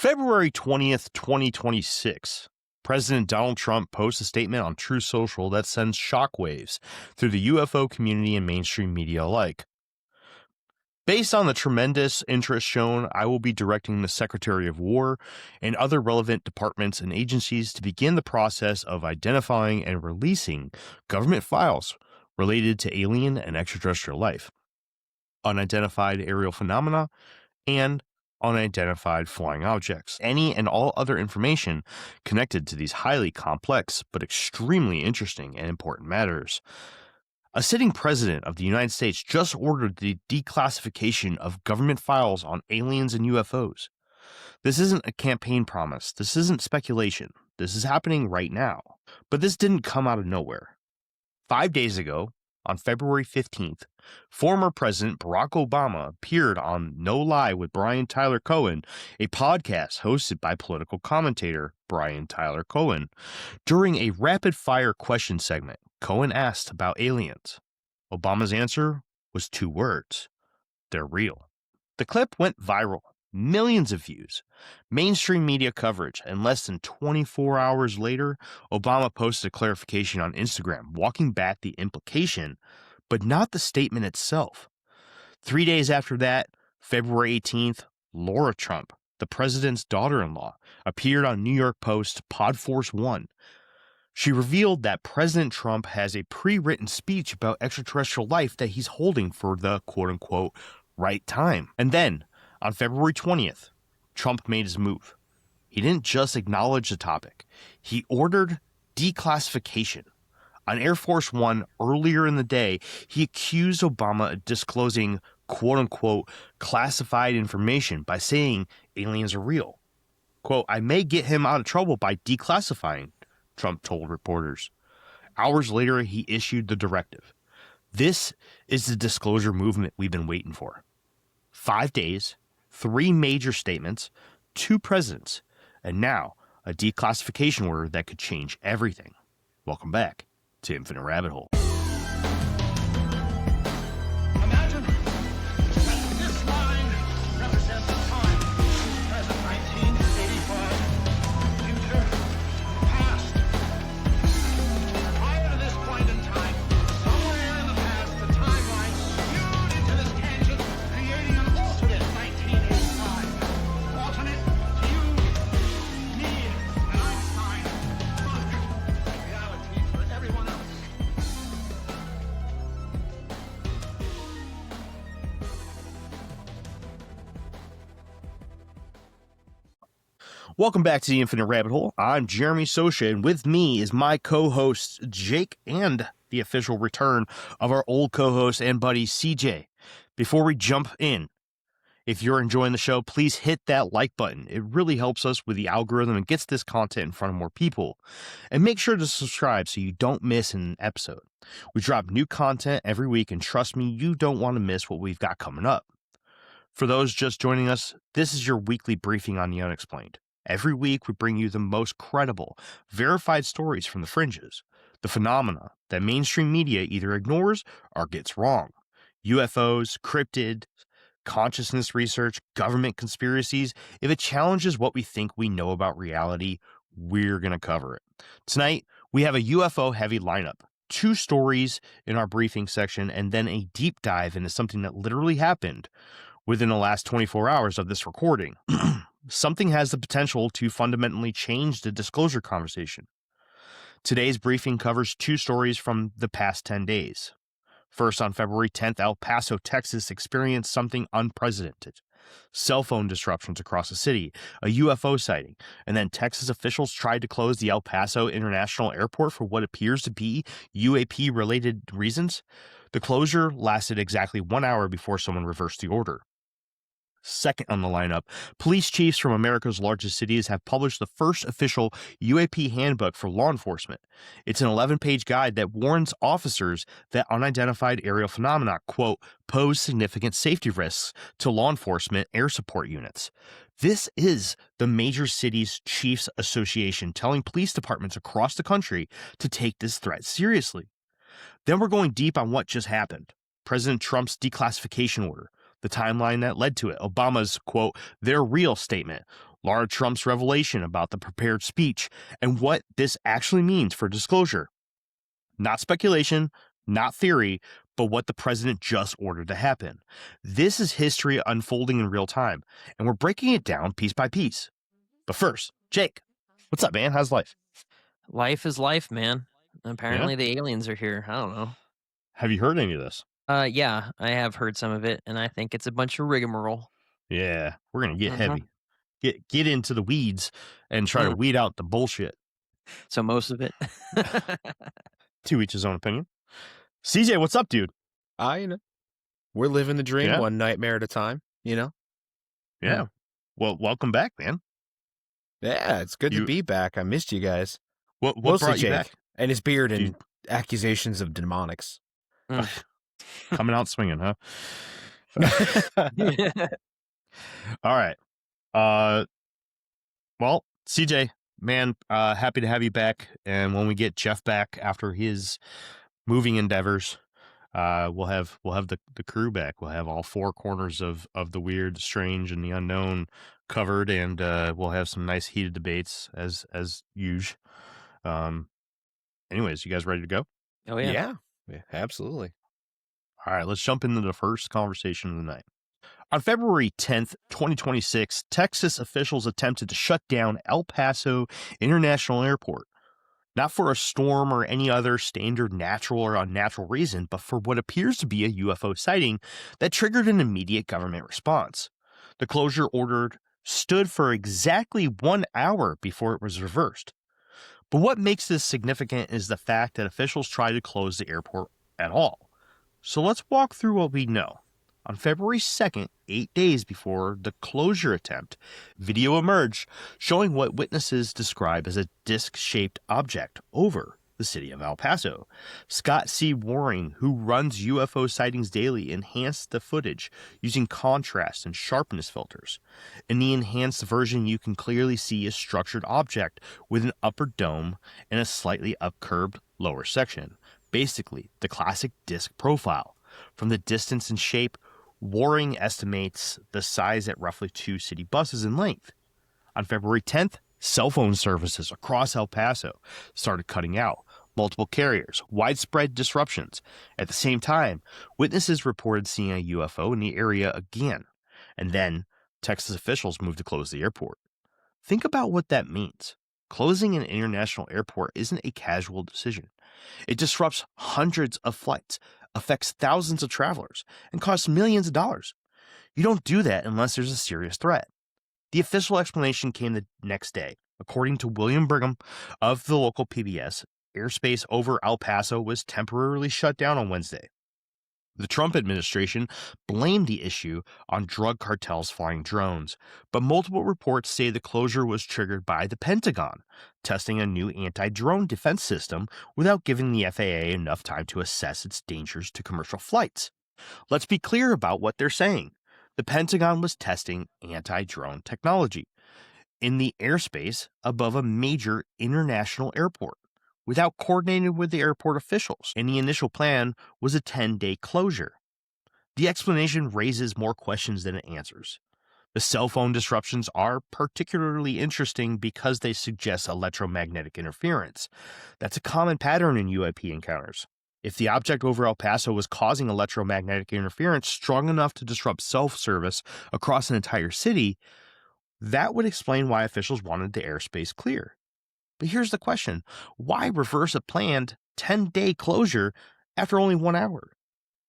February 20th, 2026. President Donald Trump posts a statement on Truth Social that sends shockwaves through the UFO community and mainstream media alike. Based on the tremendous interest shown, I will be directing the Secretary of War and other relevant departments and agencies to begin the process of identifying and releasing government files related to alien and extraterrestrial life, unidentified aerial phenomena, and unidentified flying objects. Any and all other information connected to these highly complex but extremely interesting and important matters. A sitting president of the United States just ordered the declassification of government files on aliens and UFOs. This isn't a campaign promise. This isn't speculation. This is happening right now. But this didn't come out of nowhere. 5 days ago, on February 15th, former President Barack Obama appeared on No Lie with Brian Tyler Cohen, a podcast hosted by political commentator Brian Tyler Cohen. During a rapid-fire question segment, Cohen asked about aliens. Obama's answer was 2 words: they're real. The clip went viral, millions of views, mainstream media coverage, and less than 24 hours later, Obama posted a clarification on Instagram, walking back the implication, but not the statement itself. 3 days after that, February 18th, Laura Trump, the president's daughter-in-law, appeared on New York Post Podforce 1. She revealed that President Trump has a pre-written speech about extraterrestrial life that he's holding for the quote-unquote right time. And then, on February 20th, Trump made his move. He didn't just acknowledge the topic. He ordered declassification. On Air Force One earlier in the day, he accused Obama of disclosing quote-unquote classified information by saying aliens are real. Quote, "I may get him out of trouble by declassifying," Trump told reporters. Hours later, he issued the directive. This is the disclosure movement we've been waiting for. 5 days, 3 major statements, 2 presidents, and now a declassification order that could change everything. Welcome back to Infinite Rabbit Hole. Imagine that this line represents a time, present 1985, future, past. Prior to this point in time, somewhere in the past, the timeline skewed into this tangent, creating an alternate 1985. Alternate to you, me, and Einstein. Reality for everyone else. Welcome back to the Infinite Rabbit Hole. I'm Jeremy Socha, and with me is my co-host Jake and the official return of our old co-host and buddy CJ. Before we jump in, if you're enjoying the show, please hit that like button. It really helps us with the algorithm and gets this content in front of more people. And make sure to subscribe so you don't miss an episode. We drop new content every week, and trust me, you don't want to miss what we've got coming up. For those just joining us, this is your weekly briefing on the unexplained. Every week, we bring you the most credible, verified stories from the fringes, the phenomena that mainstream media either ignores or gets wrong. UFOs, cryptids, consciousness research, government conspiracies. If it challenges what we think we know about reality, we're going to cover it. Tonight, we have a UFO-heavy lineup. 2 stories in our briefing section, and then a deep dive into something that literally happened within the last 24 hours of this recording. Something has the potential to fundamentally change the disclosure conversation. Today's briefing covers 2 stories from the past 10 days. First, on February 10th, El Paso, Texas experienced something unprecedented. Cell phone disruptions across the city, a UFO sighting, and then Texas officials tried to close the El Paso International Airport for what appears to be UAP-related reasons. The closure lasted exactly 1 hour before someone reversed the order. Second on the lineup, police chiefs from America's largest cities have published the first official UAP handbook for law enforcement. It's an 11-page guide that warns officers that unidentified aerial phenomena, quote, pose significant safety risks to law enforcement air support units. This is the Major Cities Chiefs Association telling police departments across the country to take this threat seriously. Then we're going deep on what just happened. President Trump's declassification order, the timeline that led to it, Obama's, quote, "they're real" statement, Lara Trump's revelation about the prepared speech and what this actually means for disclosure. Not speculation, not theory, but what the president just ordered to happen. This is history unfolding in real time, and we're breaking it down piece by piece. But first, Jake, what's up, man? How's life? Life is life, man. Apparently the aliens are here. I don't know. Have you heard any of this? Yeah, I have heard some of it, and I think it's a bunch of rigmarole. Yeah, we're gonna get Mhm. heavy. Get into the weeds and try to weed out the bullshit. So most of it. To each his own opinion. CJ, what's up, dude? We're living the dream Yeah. one nightmare at a time, Yeah. Yeah. Well, welcome back, man. Yeah, it's good to be back. I missed you guys. What Mostly brought you Jake back? and his beard and Dude. accusations of demonics. Coming out swinging, huh? All right. Well, CJ, man, happy to have you back. And when we get Jeff back after his moving endeavors, we'll have the crew back. We'll have all four corners of the weird, strange, and the unknown covered, and we'll have some nice heated debates as usual. Anyways, you guys ready to go? Oh, yeah. Yeah, absolutely. All right, let's jump into the first conversation of the night. On February 10th, 2026, Texas officials attempted to shut down El Paso International Airport. Not for a storm or any other standard natural or unnatural reason, but for what appears to be a UFO sighting that triggered an immediate government response. The closure order stood for exactly 1 hour before it was reversed. But what makes this significant is the fact that officials tried to close the airport at all. So let's walk through what we know. On February 2nd, 8 days before the closure attempt, video emerged showing what witnesses describe as a disc-shaped object over the city of El Paso. Scott C. Waring, who runs UFO sightings daily, enhanced the footage using contrast and sharpness filters. In the enhanced version, you can clearly see a structured object with an upper dome and a slightly upcurved lower section. Basically, the classic disc profile. From the distance and shape, Waring estimates the size at roughly 2 city buses in length. On February 10th, cell phone services across El Paso started cutting out. Multiple carriers, widespread disruptions. At the same time, witnesses reported seeing a UFO in the area again. And then, Texas officials moved to close the airport. Think about what that means. Closing an international airport isn't a casual decision. It disrupts hundreds of flights, affects thousands of travelers, and costs millions of dollars. You don't do that unless there's a serious threat. The official explanation came the next day. According to William Brigham of the local PBS, airspace over El Paso was temporarily shut down on Wednesday. The Trump administration blamed the issue on drug cartels flying drones, but multiple reports say the closure was triggered by the Pentagon, testing a new anti-drone defense system without giving the FAA enough time to assess its dangers to commercial flights. Let's be clear about what they're saying. The Pentagon was testing anti-drone technology in the airspace above a major international airport, without coordinating with the airport officials, and the initial plan was a 10-day closure. The explanation raises more questions than it answers. The cell phone disruptions are particularly interesting because they suggest electromagnetic interference. That's a common pattern in UAP encounters. If the object over El Paso was causing electromagnetic interference strong enough to disrupt cell service across an entire city, that would explain why officials wanted the airspace clear. But here's the question. Why reverse a planned 10-day closure after only 1 hour?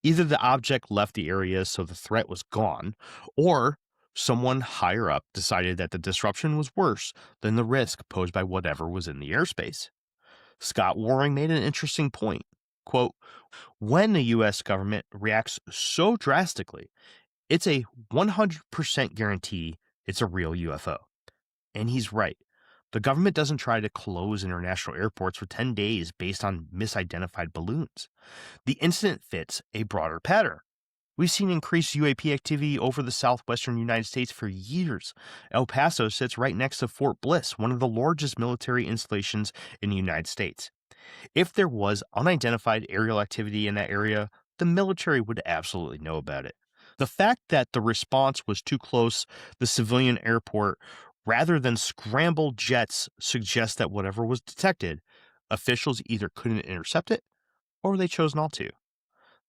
Either the object left the area so the threat was gone, or someone higher up decided that the disruption was worse than the risk posed by whatever was in the airspace. Scott Waring made an interesting point. Quote, when the U.S. government reacts so drastically, it's a 100% guarantee it's a real UFO. And he's right. The government doesn't try to close international airports for 10 days based on misidentified balloons. The incident fits a broader pattern. We've seen increased UAP activity over the southwestern United States for years. El Paso sits right next to Fort Bliss, one of the largest military installations in the United States. If there was unidentified aerial activity in that area, the military would absolutely know about it. The fact that the response was too close, the civilian airport, Rather than scrambled jets suggest that whatever was detected, officials either couldn't intercept it or they chose not to.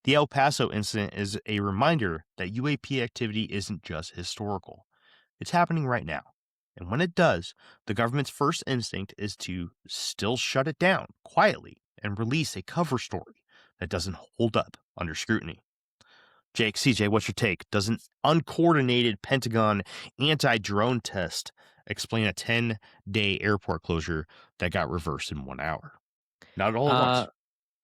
The El Paso incident is a reminder that UAP activity isn't just historical. It's happening right now. And when it does, the government's first instinct is to still shut it down quietly and release a cover story that doesn't hold up under scrutiny. Jake, CJ, what's your take? Does an uncoordinated Pentagon anti-drone test explain a 10-day airport closure that got reversed in 1 hour? Not all at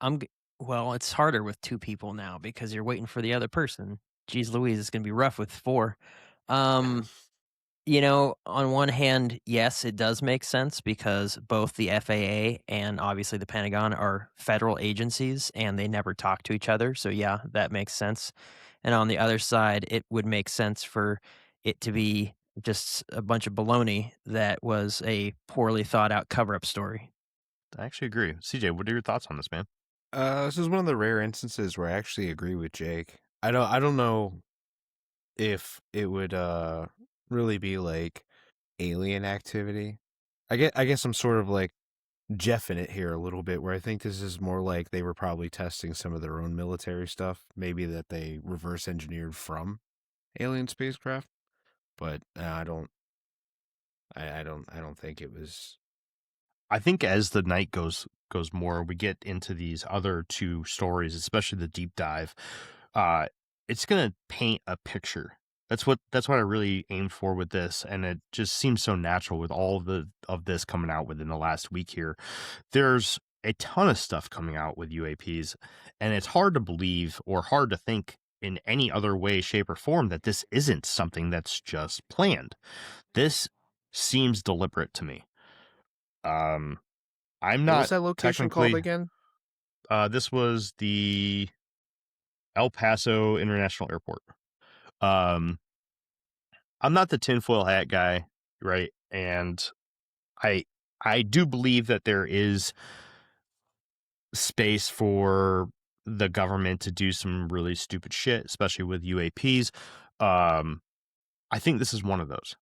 once. Well, it's harder with 2 people now because you're waiting for the other person. Jeez Louise, it's gonna be rough with 4. Um, on one hand, yes, it does make sense because both the FAA and obviously the Pentagon are federal agencies and they never talk to each other. So yeah, that makes sense. And on the other side, it would make sense for it to be just a bunch of baloney that was a poorly thought out cover up story. I actually agree. CJ, what are your thoughts on this, man? This is one of the rare instances where I actually agree with Jake. I don't know if it would really be like alien activity. I guess I'm sort of like Jeffing it here a little bit, where I think this is more like they were probably testing some of their own military stuff, maybe that they reverse engineered from alien spacecraft. But I don't think it was. I think as the night goes more, we get into these other 2 stories, especially the deep dive. It's gonna paint a picture. That's what I really aimed for with this, and it just seems so natural with all of this coming out within the last week here. There's a ton of stuff coming out with UAPs, and it's hard to believe or hard to think in any other way, shape, or form that this isn't something that's just planned. This seems deliberate to me. I'm What not was that location called again? This was the El Paso International Airport. Um, I'm not the tinfoil hat guy, right? And I do believe that there is space for the government to do some really stupid shit, especially with UAPs. I think this is one of those.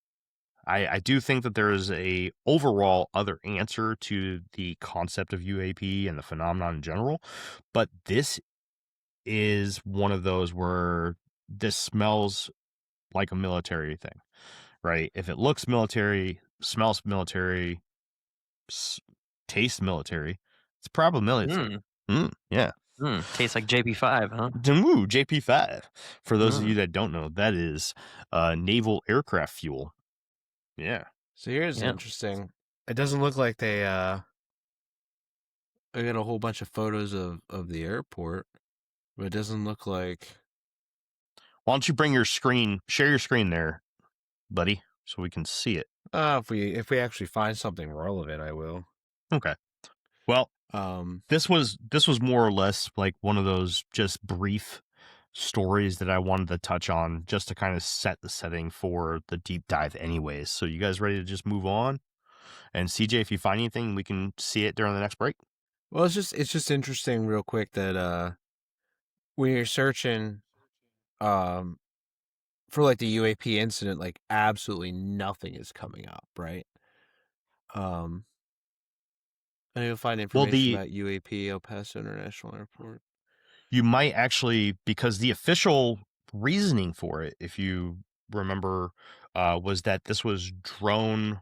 I do think that there is a overall other answer to the concept of UAP and the phenomenon in general, but this is one of those where this smells like a military thing, right? If it looks military, smells military, tastes military, it's probably military. Yeah. Tastes like JP5, huh? Ooh, JP5. For those of Mm. you that don't know, that is naval aircraft fuel. Yeah. So here's Yeah. interesting. It doesn't look like they I got a whole bunch of photos of the airport, but it doesn't look like. Why don't you bring your screen, share your screen there, buddy, so we can see it. If we actually find something relevant, I will. Okay. Well, this was more or less like one of those just brief stories that I wanted to touch on just to kind of set the setting for the deep dive anyways. So you guys ready to just move on? And CJ, if you find anything, we can see it during the next break. Well, it's just interesting real quick that when you're searching for like the UAP incident, like absolutely nothing is coming up, right? And you'll find information about UAP El Paso International Airport. You might actually, because the official reasoning for it, if you remember, was that this was drone.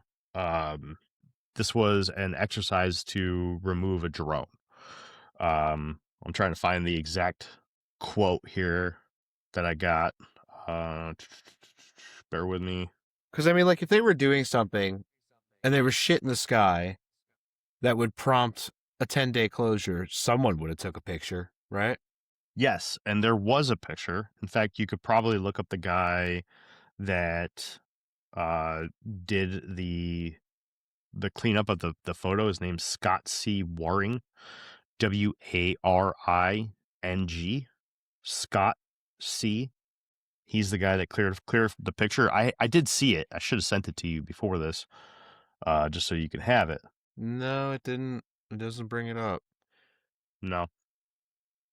This was an exercise to remove a drone. I'm trying to find the exact quote here that I got. Bear with me. Because I mean, like, if they were doing something and there was shit in the sky that would prompt a 10-day closure, someone would have took a picture, right? Yes, and there was a picture. In fact, you could probably look up the guy that did the cleanup of the photo. His name's Scott C. Waring, Waring, Scott C. He's the guy that cleared the picture. I did see it. I should have sent it to you before this, just so you could have it. No, it didn't. It doesn't bring it up. No.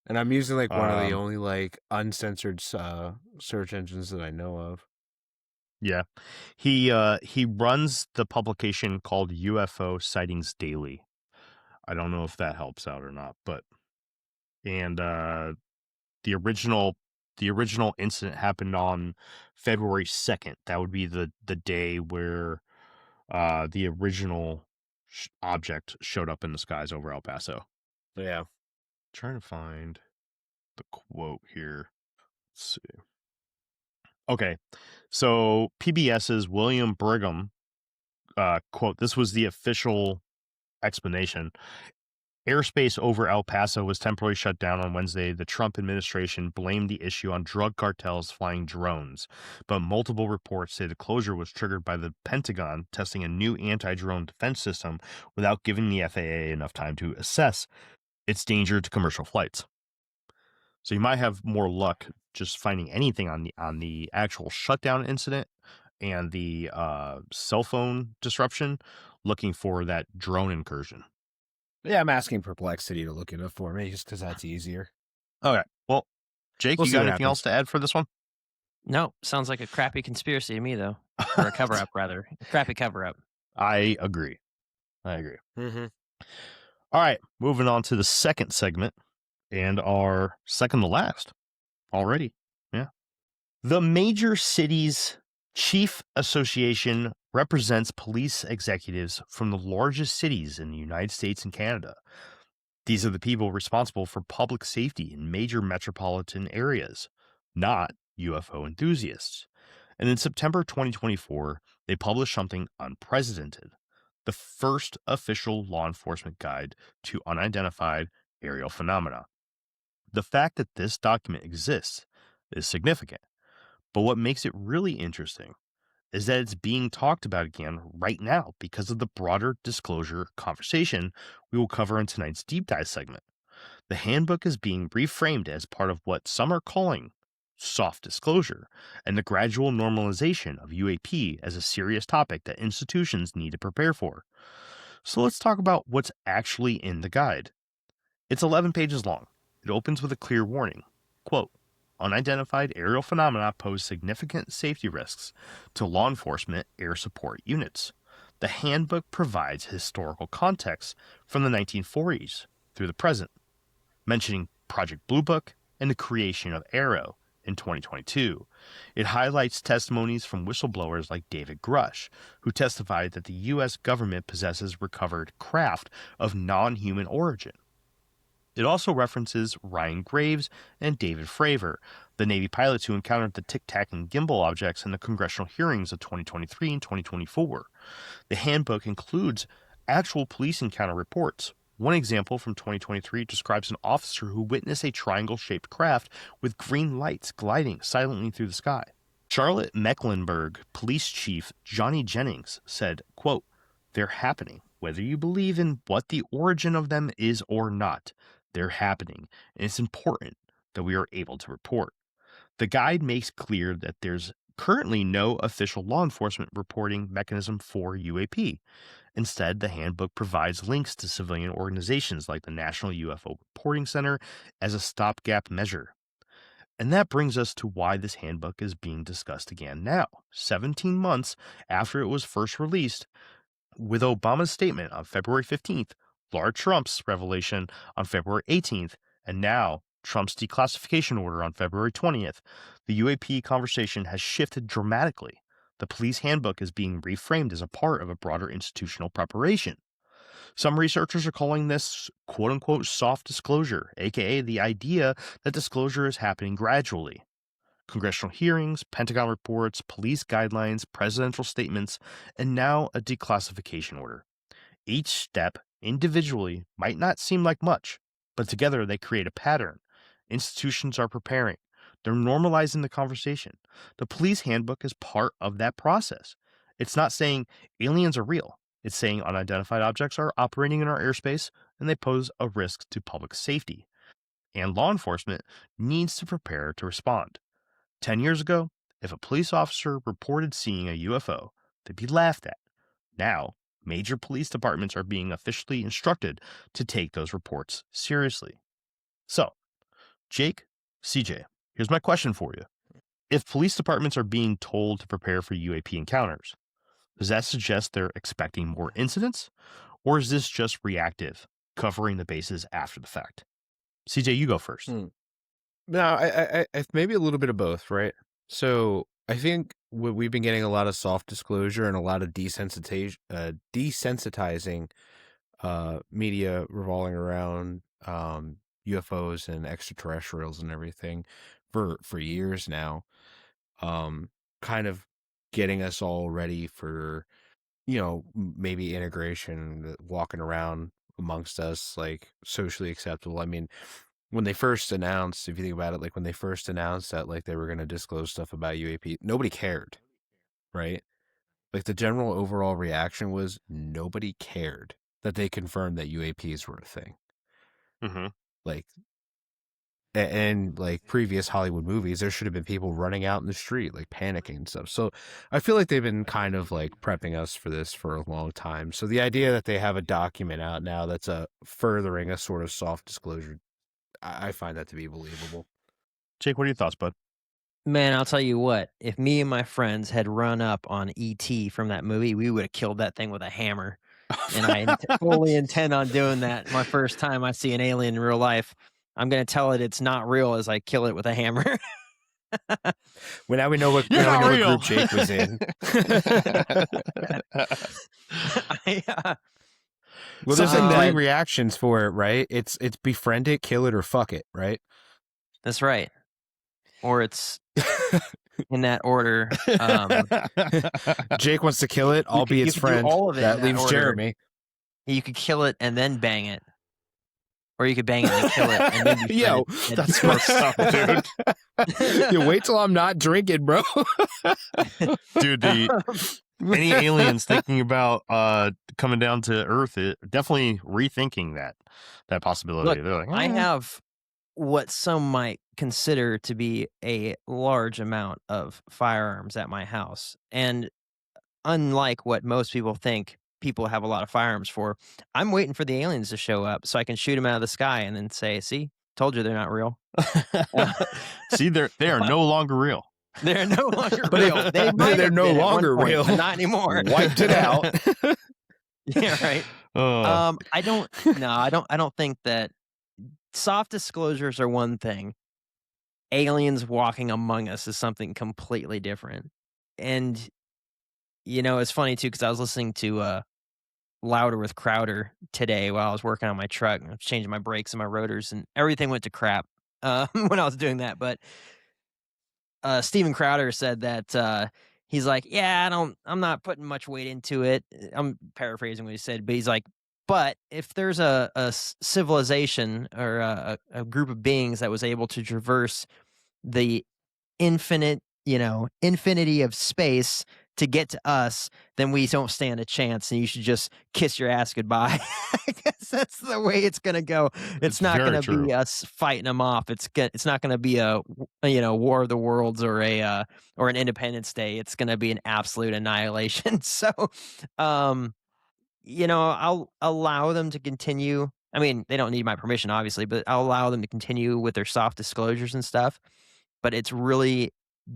And I'm using like one of the only like uncensored search engines that I know of. Yeah. He runs the publication called UFO Sightings Daily. I don't know if that helps out or not, but and the original incident happened on February 2nd. That would be the day where the original object showed up in the skies over El Paso. Yeah. Trying to find the quote here. Let's see. Okay. So PBS's William Brigham quote, this was the official explanation. Airspace over El Paso was temporarily shut down on Wednesday. The Trump administration blamed the issue on drug cartels flying drones, but multiple reports say the closure was triggered by the Pentagon testing a new anti-drone defense system without giving the FAA enough time to assess its danger to commercial flights. So you might have more luck just finding anything on the actual shutdown incident and the cell phone disruption, looking for that drone incursion. Yeah, I'm asking Perplexity to look it up for me just because that's easier. Okay. Well, Jake, We'll you see got what anything else to add for this one? No, sounds like a crappy conspiracy to me, though. Or a cover-up, rather. A crappy cover-up. I agree. Mm-hmm. All right. Moving on to the second segment and our second to last already. Yeah. The Major Cities Chief Association represents police executives from the largest cities in the United States and Canada. These are the people responsible for public safety in major metropolitan areas, not UFO enthusiasts. And in September 2024, they published something unprecedented: the first official law enforcement guide to unidentified aerial phenomena. The fact that this document exists is significant, but what makes it really interesting is that it's being talked about again right now because of the broader disclosure conversation we will cover in tonight's deep dive segment. The handbook is being reframed as part of what some are calling soft disclosure and the gradual normalization of UAP as a serious topic that institutions need to prepare for. So let's talk about what's actually in the guide. It's 11 pages long. It opens with a clear warning. Quote, unidentified aerial phenomena pose significant safety risks to law enforcement air support units. The handbook provides historical context from the 1940s through the present, mentioning Project Blue Book and the creation of Arrow in 2022. It highlights testimonies from whistleblowers like David Grush, who testified that the U.S. government possesses recovered craft of non-human origin. It also references Ryan Graves and David Fravor, the Navy pilots who encountered the tic-tac and gimbal objects in the congressional hearings of 2023 and 2024. The handbook includes actual police encounter reports. One example from 2023 describes an officer who witnessed a triangle-shaped craft with green lights gliding silently through the sky. Charlotte Mecklenburg Police Chief Johnny Jennings said, quote, they're happening, whether you believe in what the origin of them is or not. They're happening, and it's important that we are able to report. The guide makes clear that there's currently no official law enforcement reporting mechanism for UAP. Instead, the handbook provides links to civilian organizations like the National UFO Reporting Center as a stopgap measure. And that brings us to why this handbook is being discussed again now, 17 months after it was first released, with Obama's statement on February 15th, Laura Trump's revelation on February 18th, and now Trump's declassification order on February 20th. The UAP conversation has shifted dramatically. The police handbook is being reframed as a part of a broader institutional preparation. Some researchers are calling this quote-unquote soft disclosure, aka the idea that disclosure is happening gradually. Congressional hearings, Pentagon reports, police guidelines, presidential statements, and now a declassification order. Each step individually might not seem like much, but together they create a pattern. Institutions are preparing. They're normalizing the conversation. The police handbook is part of that process. It's not saying aliens are real. It's saying unidentified objects are operating in our airspace and they pose a risk to public safety. And law enforcement needs to prepare to respond. 10 years ago, if a police officer reported seeing a UFO, they'd be laughed at. Now, major police departments are being officially instructed to take those reports seriously. So, Jake, CJ, here's my question for you. If police departments are being told to prepare for UAP encounters, does that suggest they're expecting more incidents? Or is this just reactive, covering the bases after the fact? CJ, you go first. No, I maybe a little bit of both, right? So I think we've been getting a lot of soft disclosure and a lot of desensitizing media revolving around UFOs and extraterrestrials and everything for years now. Kind of getting us all ready for, maybe integration, walking around amongst us, like socially acceptable. I mean, when they first announced, if you think about it, like when they first announced that like they were going to disclose stuff about UAP, nobody cared, right? Like the general overall reaction was nobody cared that they confirmed that UAPs were a thing. Mm-hmm. Like, and like previous Hollywood movies, there should have been people running out in the street, like panicking and stuff. So I feel like they've been kind of like prepping us for this for a long time. So the idea that they have a document out now that's furthering a sort of soft disclosure, I find that to be believable. Jake, what are your thoughts, bud? Man, I'll tell you what, if me and my friends had run up on E.T. from that movie, we would have killed that thing with a hammer. And I fully intend on doing that my first time I see an alien in real life. I'm going to tell it it's not real as I kill it with a hammer. Well, now we know what, group Jake was in. Well, there's like 3 reactions for it, right? It's befriend it, kill it, or fuck it, right? That's right. Or it's in that order. Jake wants to kill it. I'll be its friend. All of it that leaves order. Jeremy. You could kill it and then bang it. Or you could bang it and kill it and then Yo, that's messed up, dude. You wait till I'm not drinking, bro. Dude, any aliens thinking about coming down to Earth, definitely rethinking that possibility. Look, they're like, I have what some might consider to be a large amount of firearms at my house. And unlike what most people think people have a lot of firearms for, I'm waiting for the aliens to show up so I can shoot them out of the sky and then say, see, told you they're not real. See, they are no longer real. They're no longer real. They're no longer real. But not anymore. Wiped it out. Yeah, right. I don't think that soft disclosures are one thing. Aliens walking among us is something completely different. And it's funny too, because I was listening to Louder with Crowder today while I was working on my truck and I was changing my brakes and my rotors, and everything went to crap when I was doing that. But Steven Crowder said that he's like, yeah, I'm not putting much weight into it. I'm paraphrasing what he said, but he's like, but if there's a civilization or a group of beings that was able to traverse the infinity of space to get to us, then we don't stand a chance, and you should just kiss your ass goodbye. I guess that's the way it's gonna go. It's not gonna be us fighting them off. It's not gonna be a War of the Worlds or an Independence Day. It's gonna be an absolute annihilation. So, I'll allow them to continue. I mean, they don't need my permission, obviously, but I'll allow them to continue with their soft disclosures and stuff. But it's really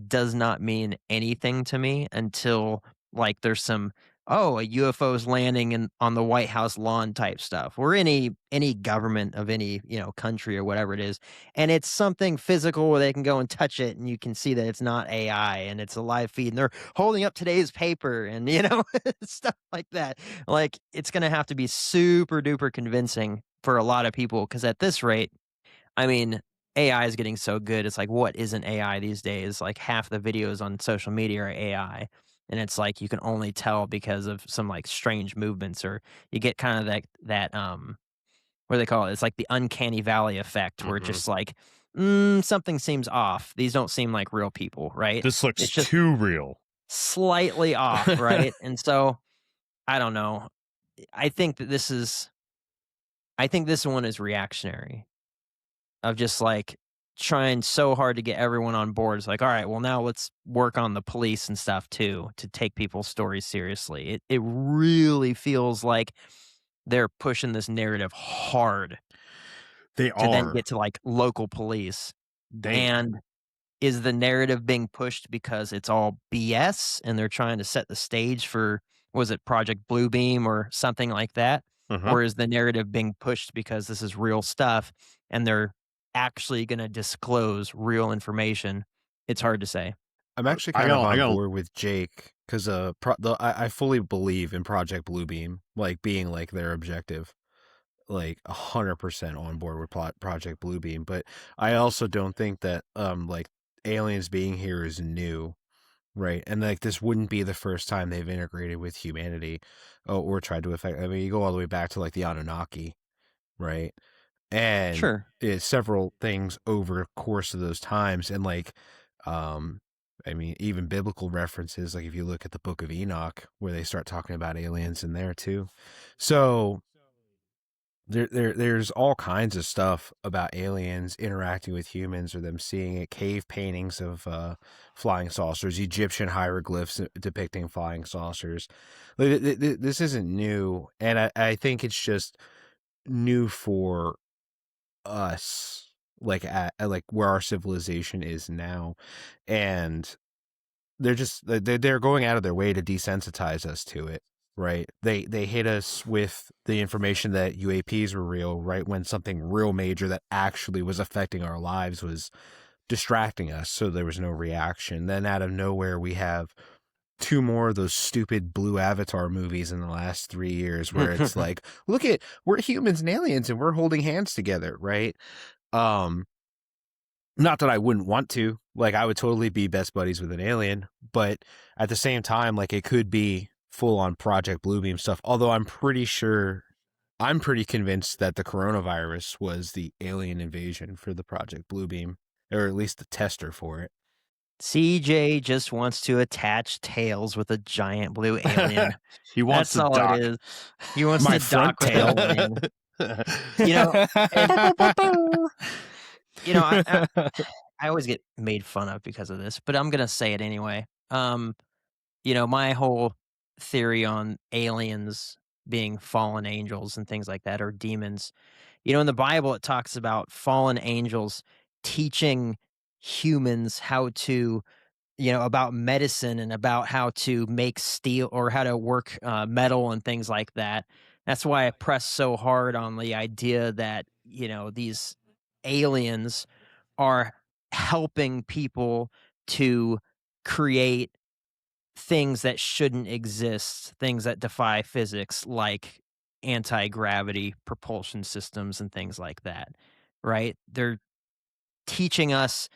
does not mean anything to me until like there's some a UFO's landing on the White House lawn type stuff, or any government of any country or whatever it is, and it's something physical where they can go and touch it and you can see that it's not AI and it's a live feed and they're holding up today's paper and stuff like that. Like, it's gonna have to be super duper convincing for a lot of people, because at this rate, I mean, AI is getting so good. It's like, what isn't AI these days? Like, half the videos on social media are AI. And it's like, you can only tell because of some like strange movements, or you get kind of that what do they call it? It's like the uncanny valley effect, where it's just like, something seems off. These don't seem like real people, right? This looks too real. Slightly off, right? And so, I don't know. I think this one is reactionary, of just like trying so hard to get everyone on board. It's like, all right, well, now let's work on the police and stuff too, to take people's stories seriously. It really feels like they're pushing this narrative hard. They to then get to like local police. And is the narrative being pushed because it's all BS and they're trying to set the stage for, was it Project Bluebeam or something like that? Uh-huh. Or is the narrative being pushed because this is real stuff and they're actually going to disclose real information? It's hard to say. I'm actually I kind of got, I on got, board with Jake because I fully believe in Project Bluebeam, like being like their objective, like 100% on board with Project Bluebeam. But I also don't think that like aliens being here is new, right? And like this wouldn't be the first time they've integrated with humanity, or tried to affect. I mean, you go all the way back to like the Anunnaki, right? And Sure. it's several things over the course of those times, and like I mean, even biblical references, like if you look at the Book of Enoch, where they start talking about aliens in there too. So there's all kinds of stuff about aliens interacting with humans or them seeing it. Cave paintings of flying saucers, Egyptian hieroglyphs depicting flying saucers. Like, this isn't new, and I think it's just new for us, like at like where our civilization is now, and they're going out of their way to desensitize us to it, right? They hit us with the information that UAPs were real, right, when something real major that actually was affecting our lives was distracting us, so there was no reaction. Then out of nowhere we have two more of those stupid blue Avatar movies in the last 3 years where it's like, look at, we're humans and aliens and we're holding hands together, right? Not that I wouldn't want to, like I would totally be best buddies with an alien, but at the same time, like it could be full on Project Bluebeam stuff. Although I'm pretty convinced that the coronavirus was the alien invasion for the Project Bluebeam, or at least the tester for it. CJ just wants to attach tails with a giant blue alien. he wants That's to all dock. it is. He wants My to front dock with tail. an alien. You know, You know, I always get made fun of because of this, but I'm gonna say it anyway. My whole theory on aliens being fallen angels and things like that, or demons. In the Bible, it talks about fallen angels teaching humans how to, about medicine and about how to make steel or how to work metal and things like that. That's why I press so hard on the idea that, these aliens are helping people to create things that shouldn't exist, things that defy physics, like anti-gravity propulsion systems and things like that, right? They're teaching us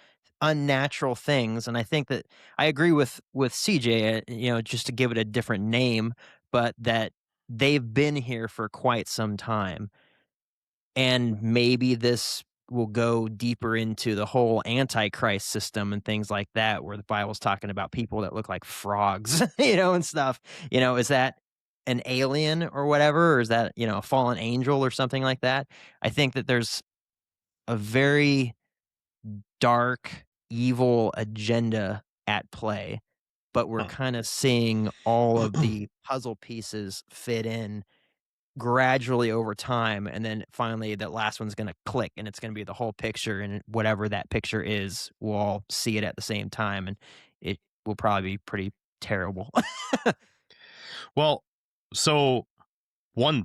unnatural things, and I think that I agree with CJ, just to give it a different name, but that they've been here for quite some time. And maybe this will go deeper into the whole antichrist system and things like that, where the Bible's talking about people that look like frogs, and stuff. Is that an alien or whatever? Or is that, a fallen angel or something like that? I think that there's a very dark, evil agenda at play, but we're kind of seeing all of the puzzle pieces fit in gradually over time, and then finally that last one's going to click and it's going to be the whole picture, and whatever that picture is, we'll all see it at the same time, and it will probably be pretty terrible. Well, so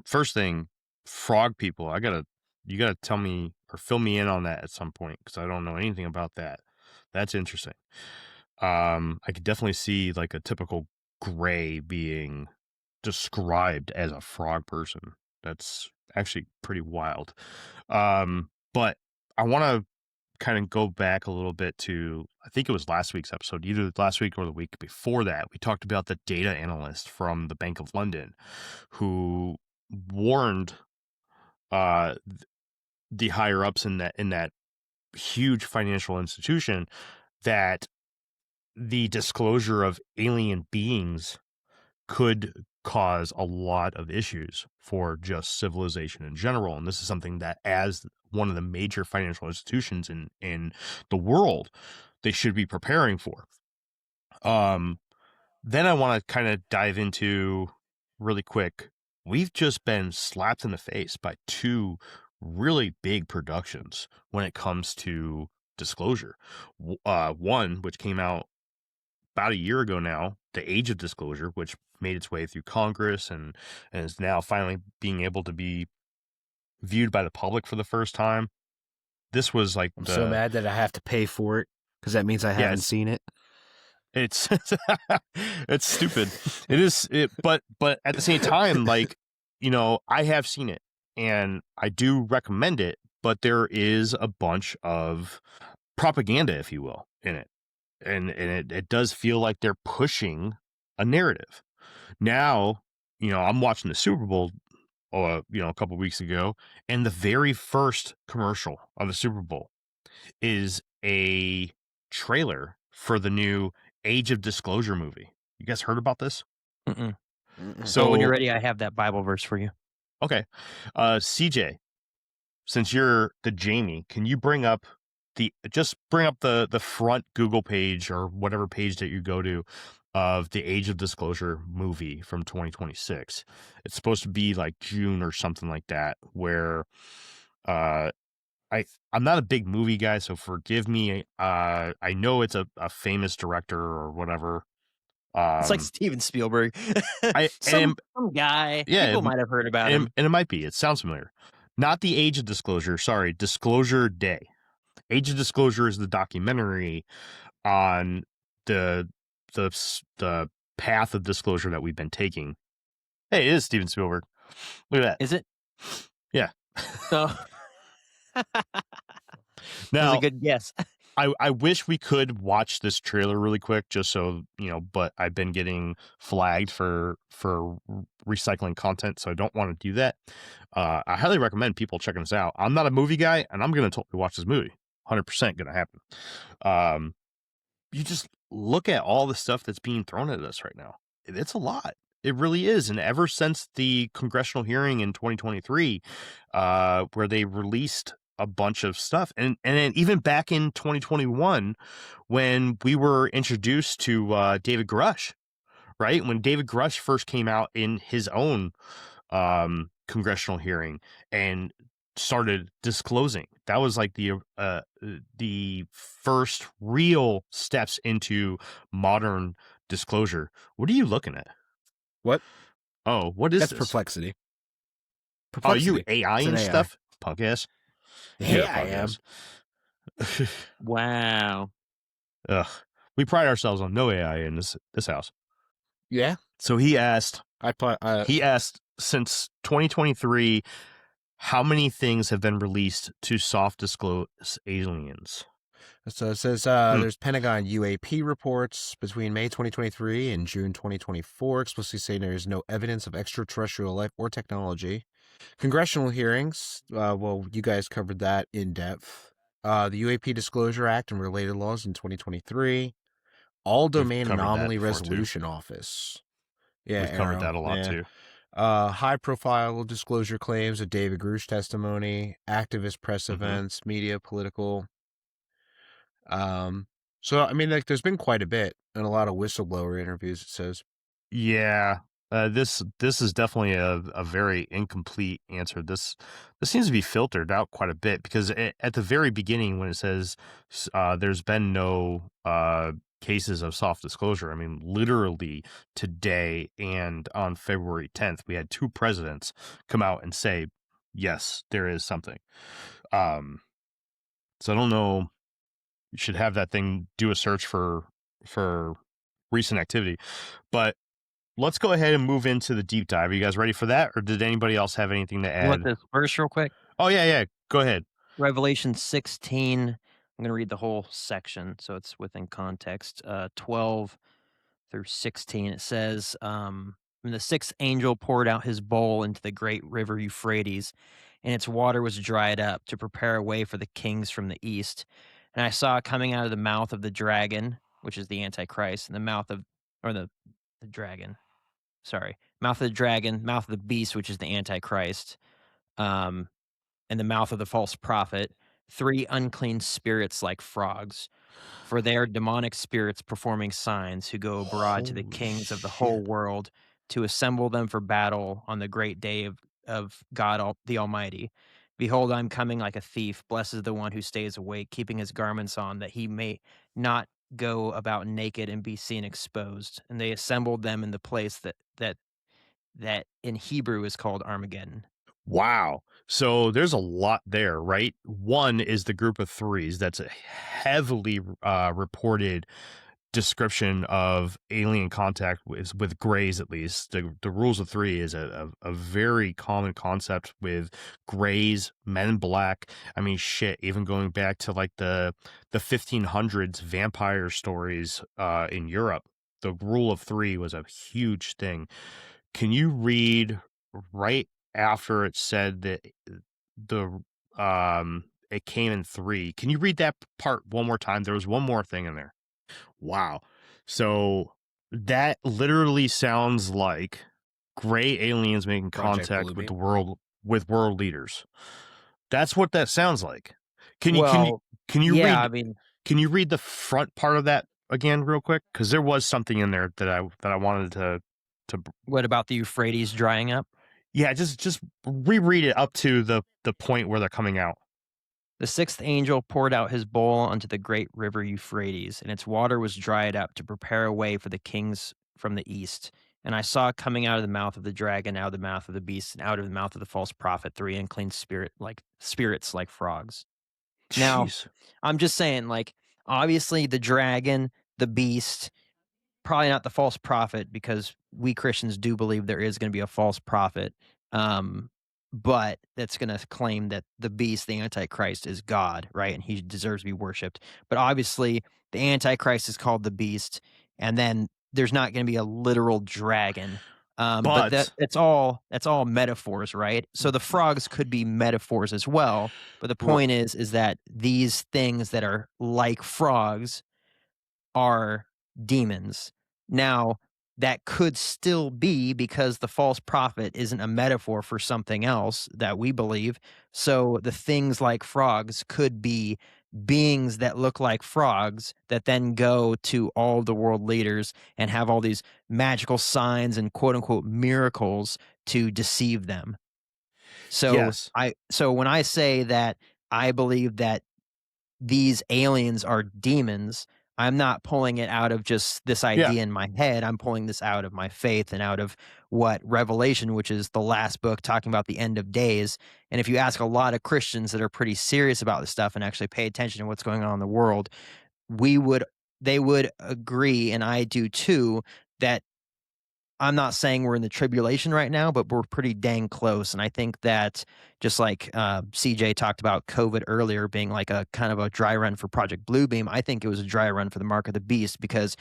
first thing, frog people, you gotta tell me or fill me in on that at some point, because I don't know anything about that. That's interesting. I could definitely see like a typical gray being described as a frog person. That's actually pretty wild. But I want to kind of go back a little bit to, I think it was last week's episode, either last week or the week before that. We talked about the data analyst from the Bank of London who warned the higher ups in that huge financial institution that the disclosure of alien beings could cause a lot of issues for just civilization in general. And this is something that, as one of the major financial institutions in the world, they should be preparing for. Then I want to kind of dive into really quick. We've just been slapped in the face by two really big productions when it comes to disclosure. One, which came out about a year ago now, The Age of Disclosure, which made its way through Congress and is now finally being able to be viewed by the public for the first time. This was like I'm so mad that I have to pay for it because that means I haven't seen it. It's it's stupid. It is but at the same time, like, you know, I have seen it and I do recommend it, but there is a bunch of propaganda, if you will, in it. And it does feel like they're pushing a narrative. Now, you know, I'm watching the Super Bowl you know, a couple weeks ago, and the very first commercial of the Super Bowl is a trailer for the new Age of Disclosure movie. You guys heard about this? Mm-mm. So when you're ready, I have that Bible verse for you. Okay. CJ, since you're the Jamie, can you bring up the front Google page or whatever page that you go to of the Age of Disclosure movie from 2026? It's supposed to be like June or something like that, where I'm not a big movie guy, so forgive me. I know it's a famous director or whatever. It's like Steven Spielberg. Some guy. Yeah, People might have heard about him. And it might be. It sounds familiar. Not the Age of Disclosure. Sorry, Disclosure Day. Age of Disclosure is the documentary on the path of disclosure that we've been taking. Hey, it is Steven Spielberg. Look at that. Is it? Yeah. Oh. Now, that's a good guess. I wish we could watch this trailer really quick, just so you know. But I've been getting flagged for recycling content, so I don't want to do that. I highly recommend people checking this out. I'm not a movie guy, and I'm going to totally watch this movie. 100% going to happen. You just look at all the stuff that's being thrown at us right now. It's a lot. It really is. And ever since the congressional hearing in 2023, where they released a bunch of stuff, and then even back in 2021, when we were introduced to David Grush, right? When David Grush first came out in his own congressional hearing and started disclosing, that was like the first real steps into modern disclosure. What are you looking at? What? Oh, what is That's this? Perplexity. Oh, you AI and stuff? Punk ass. Yeah, I am. Wow. Ugh. We pride ourselves on no AI in this house. Yeah. So he asked, he asked, since 2023, how many things have been released to soft disclose aliens? So it says there's Pentagon UAP reports between May 2023 and June 2024, explicitly saying there is no evidence of extraterrestrial life or technology. Congressional hearings, well, you guys covered that in depth. The UAP Disclosure Act and related laws in 2023. All Domain Anomaly Resolution Office. Yeah, we've covered that a lot too. High-profile disclosure claims of David Grush testimony, activist press events, media, political. So I mean, like, there's been quite a bit and a lot of whistleblower interviews. It says, yeah, this is definitely a very incomplete answer. This seems to be filtered out quite a bit, because at the very beginning, when it says there's been no cases of soft disclosure, I mean, literally today and on February 10th, we had two presidents come out and say, yes, there is something. So I don't know. You should have that thing do a search for recent activity. But let's go ahead and move into the deep dive. Are you guys ready for that? Or did anybody else have anything to add? You want this verse real quick? Oh, yeah. Go ahead. Revelation 16. I'm going to read the whole section, so it's within context. 12 through 16. It says, and the sixth angel poured out his bowl into the great river Euphrates, and its water was dried up to prepare a way for the kings from the east. And I saw coming out of the mouth of the dragon, which is the Antichrist, and the mouth of the dragon. Sorry, mouth of the dragon, mouth of the beast, which is the Antichrist, and the mouth of the false prophet, 3 unclean spirits like frogs, for they are demonic spirits performing signs, who go abroad to the kings of the whole world to assemble them for battle on the great day of God the Almighty. Behold, I'm coming like a thief. Blessed is the one who stays awake, keeping his garments on, that he may not go about naked and be seen exposed. And they assembled them in the place that in Hebrew is called Armageddon. Wow. So there's a lot there, right? One is the group of threes. That's a heavily reported description of alien contact with grays, at least. The rules of three is a very common concept with grays, men in black. I mean, shit, even going back to like the 1500s vampire stories in Europe, the rule of three was a huge thing. Can you read right after it said that the it came in three? Can you read that part one more time? There was one more thing in there. Wow. So that literally sounds like gray aliens making Project contact Bluebeam. with world leaders. That's what that sounds like. Can you Well, yeah, read I mean, can you read the front part of that again real quick? Because there was something in there that I wanted to what about the Euphrates drying up? yeah, just reread it up to the point where they're coming out. The sixth angel poured out his bowl onto the great river Euphrates, and its water was dried up to prepare a way for the kings from the east. And I saw coming out of the mouth of the dragon, out of the mouth of the beast, and out of the mouth of the false prophet, three unclean spirits like frogs. Now, Jeez. I'm just saying, like, obviously the dragon, the beast, probably not the false prophet, because we Christians do believe there is going to be a false prophet. But that's going to claim that the beast, the Antichrist, is God, right? And he deserves to be worshipped. But obviously, the Antichrist is called the beast, and then there's not going to be a literal dragon. But that's all metaphors, right? So the frogs could be metaphors as well. But the point is that these things that are like frogs are demons. Now, that could still be because the false prophet isn't a metaphor for something else that we believe. So the things like frogs could be beings that look like frogs that then go to all the world leaders and have all these magical signs and quote unquote miracles to deceive them. So Yes. so when I say that I believe that these aliens are demons, I'm not pulling it out of just this idea in my head. I'm pulling this out of my faith and out of what Revelation, which is the last book talking about the end of days. And if you ask a lot of Christians that are pretty serious about this stuff and actually pay attention to what's going on in the world, they would agree, and I do too, that I'm not saying we're in the tribulation right now, but we're pretty dang close. And I think that just like CJ talked about COVID earlier being like a kind of a dry run for Project Bluebeam, I think it was a dry run for the Mark of the Beast, because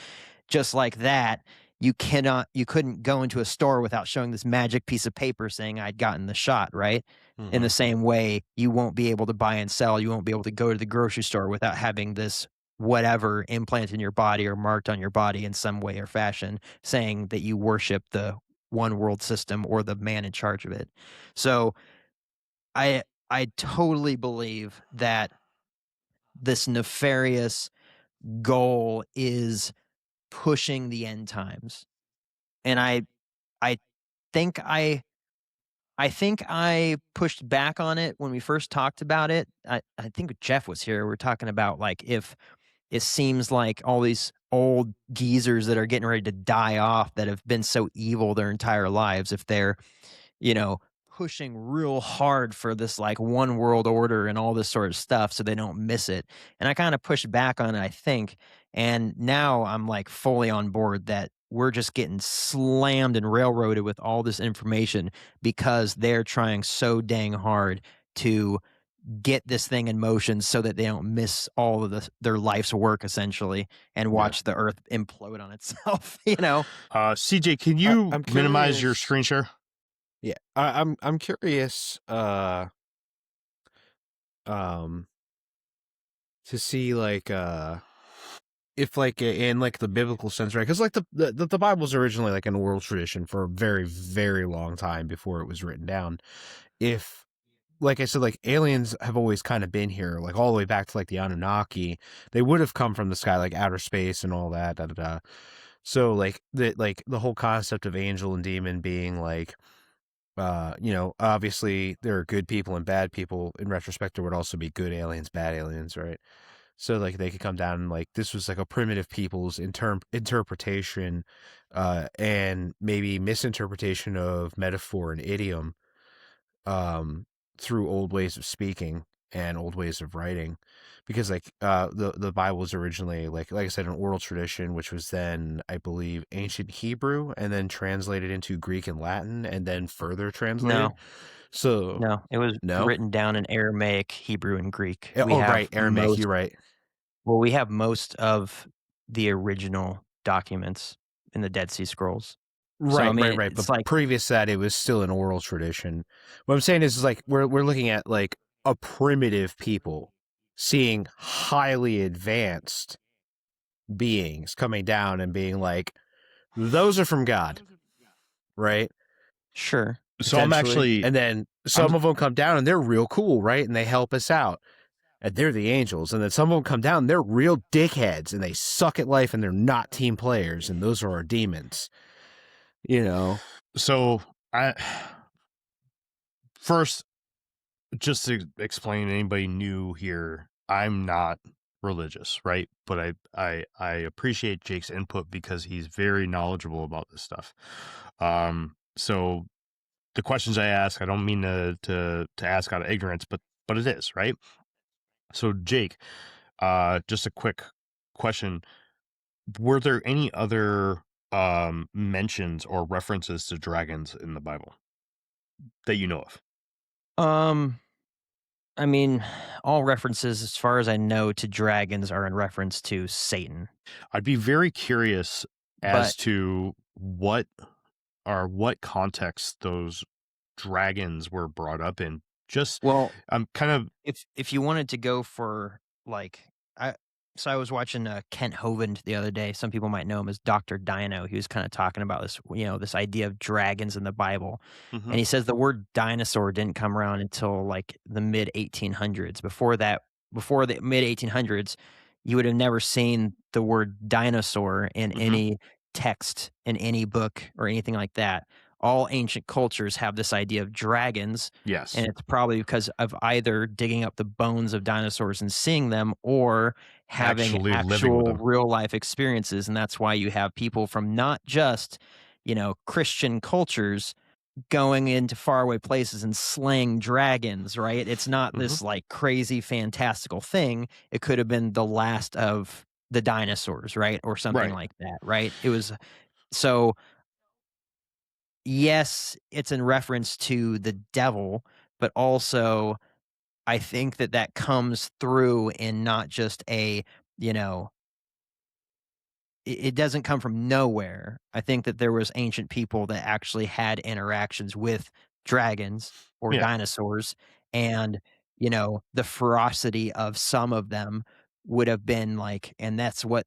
just like that, you couldn't go into a store without showing this magic piece of paper saying I'd gotten the shot, right? Mm-hmm. In the same way, you won't be able to buy and sell. You won't be able to go to the grocery store without having this whatever implanted in your body or marked on your body in some way or fashion, saying that you worship the one world system or the man in charge of it. So I totally believe that this nefarious goal is pushing the end times. And I think I pushed back on it when we first talked about it. I think Jeff was here. We were talking about like if it seems like all these old geezers that are getting ready to die off that have been so evil their entire lives, if they're, pushing real hard for this like one world order and all this sort of stuff so they don't miss it. And I kind of pushed back on it, I think. And now I'm like fully on board that we're just getting slammed and railroaded with all this information because they're trying so dang hard to get this thing in motion so that they don't miss all of their life's work essentially and watch the earth implode on itself. CJ, can you I'm minimize your curious. screen share? Yeah, I'm curious to see like if like in like the biblical sense, right? Because like the Bible's originally like an oral tradition for a very, very long time before it was written down. If, like I said, like aliens have always kind of been here, like all the way back to like the Anunnaki, they would have come from the sky, like outer space and all that. So like the whole concept of angel and demon being like Obviously there are good people and bad people. In retrospect, there would also be good aliens, bad aliens, right? So like they could come down and like this was like a primitive people's interpretation, and maybe misinterpretation of metaphor and idiom, through old ways of speaking and old ways of writing, because like the Bible was originally like I said, an oral tradition, which was then I believe ancient Hebrew and then translated into Greek and Latin and then further translated. No, So no, it was no, written down in Aramaic, Hebrew, and Greek. We oh have right, Aramaic. most. You're right. Well, we have most of the original documents in the Dead Sea Scrolls. So I mean, Right. it's But like previous to that, it was still an oral tradition. What I'm saying is like we're looking at like a primitive people seeing highly advanced beings coming down and being like, those are from God, right? sure. So I'm Potentially. actually, And then some of them come down and they're real cool, right? And they help us out. And they're the angels. And then some of them come down and they're real dickheads and they suck at life and they're not team players. And those are our demons. so I first, just to explain to anybody new here, I'm not religious, right? But I appreciate Jake's input because he's very knowledgeable about this stuff. So the questions I ask, I don't mean to ask out of ignorance, but it is, right? So Jake, just a quick question. Were there any other mentions or references to dragons in the Bible that you know of? I mean, all references, as far as I know, to dragons are in reference to Satan. I'd be very curious as But to what context those dragons were brought up in. Just well, I'm kind of if you wanted to go for like I was watching Kent Hovind the other day. Some people might know him as Dr. Dino. He was kind of talking about this, this idea of dragons in the Bible. Mhm. And he says the word dinosaur didn't come around until like the mid 1800s. Before the mid 1800s, you would have never seen the word dinosaur in Mhm. any text in any book or anything like that. All ancient cultures have this idea of dragons, Yes. and it's probably because of either digging up the bones of dinosaurs and seeing them or having Actually living with actual them. real life experiences. And that's why you have people from not just, Christian cultures going into faraway places and slaying dragons, right? It's not this like crazy fantastical thing. It could have been the last of the dinosaurs, right? Or something Right. like that, right? It was so yes, it's in reference to the devil, but also I think that comes through in not just it doesn't come from nowhere. I think that there was ancient people that actually had interactions with dragons or Yeah. dinosaurs, and the ferocity of some of them would have been like, and that's what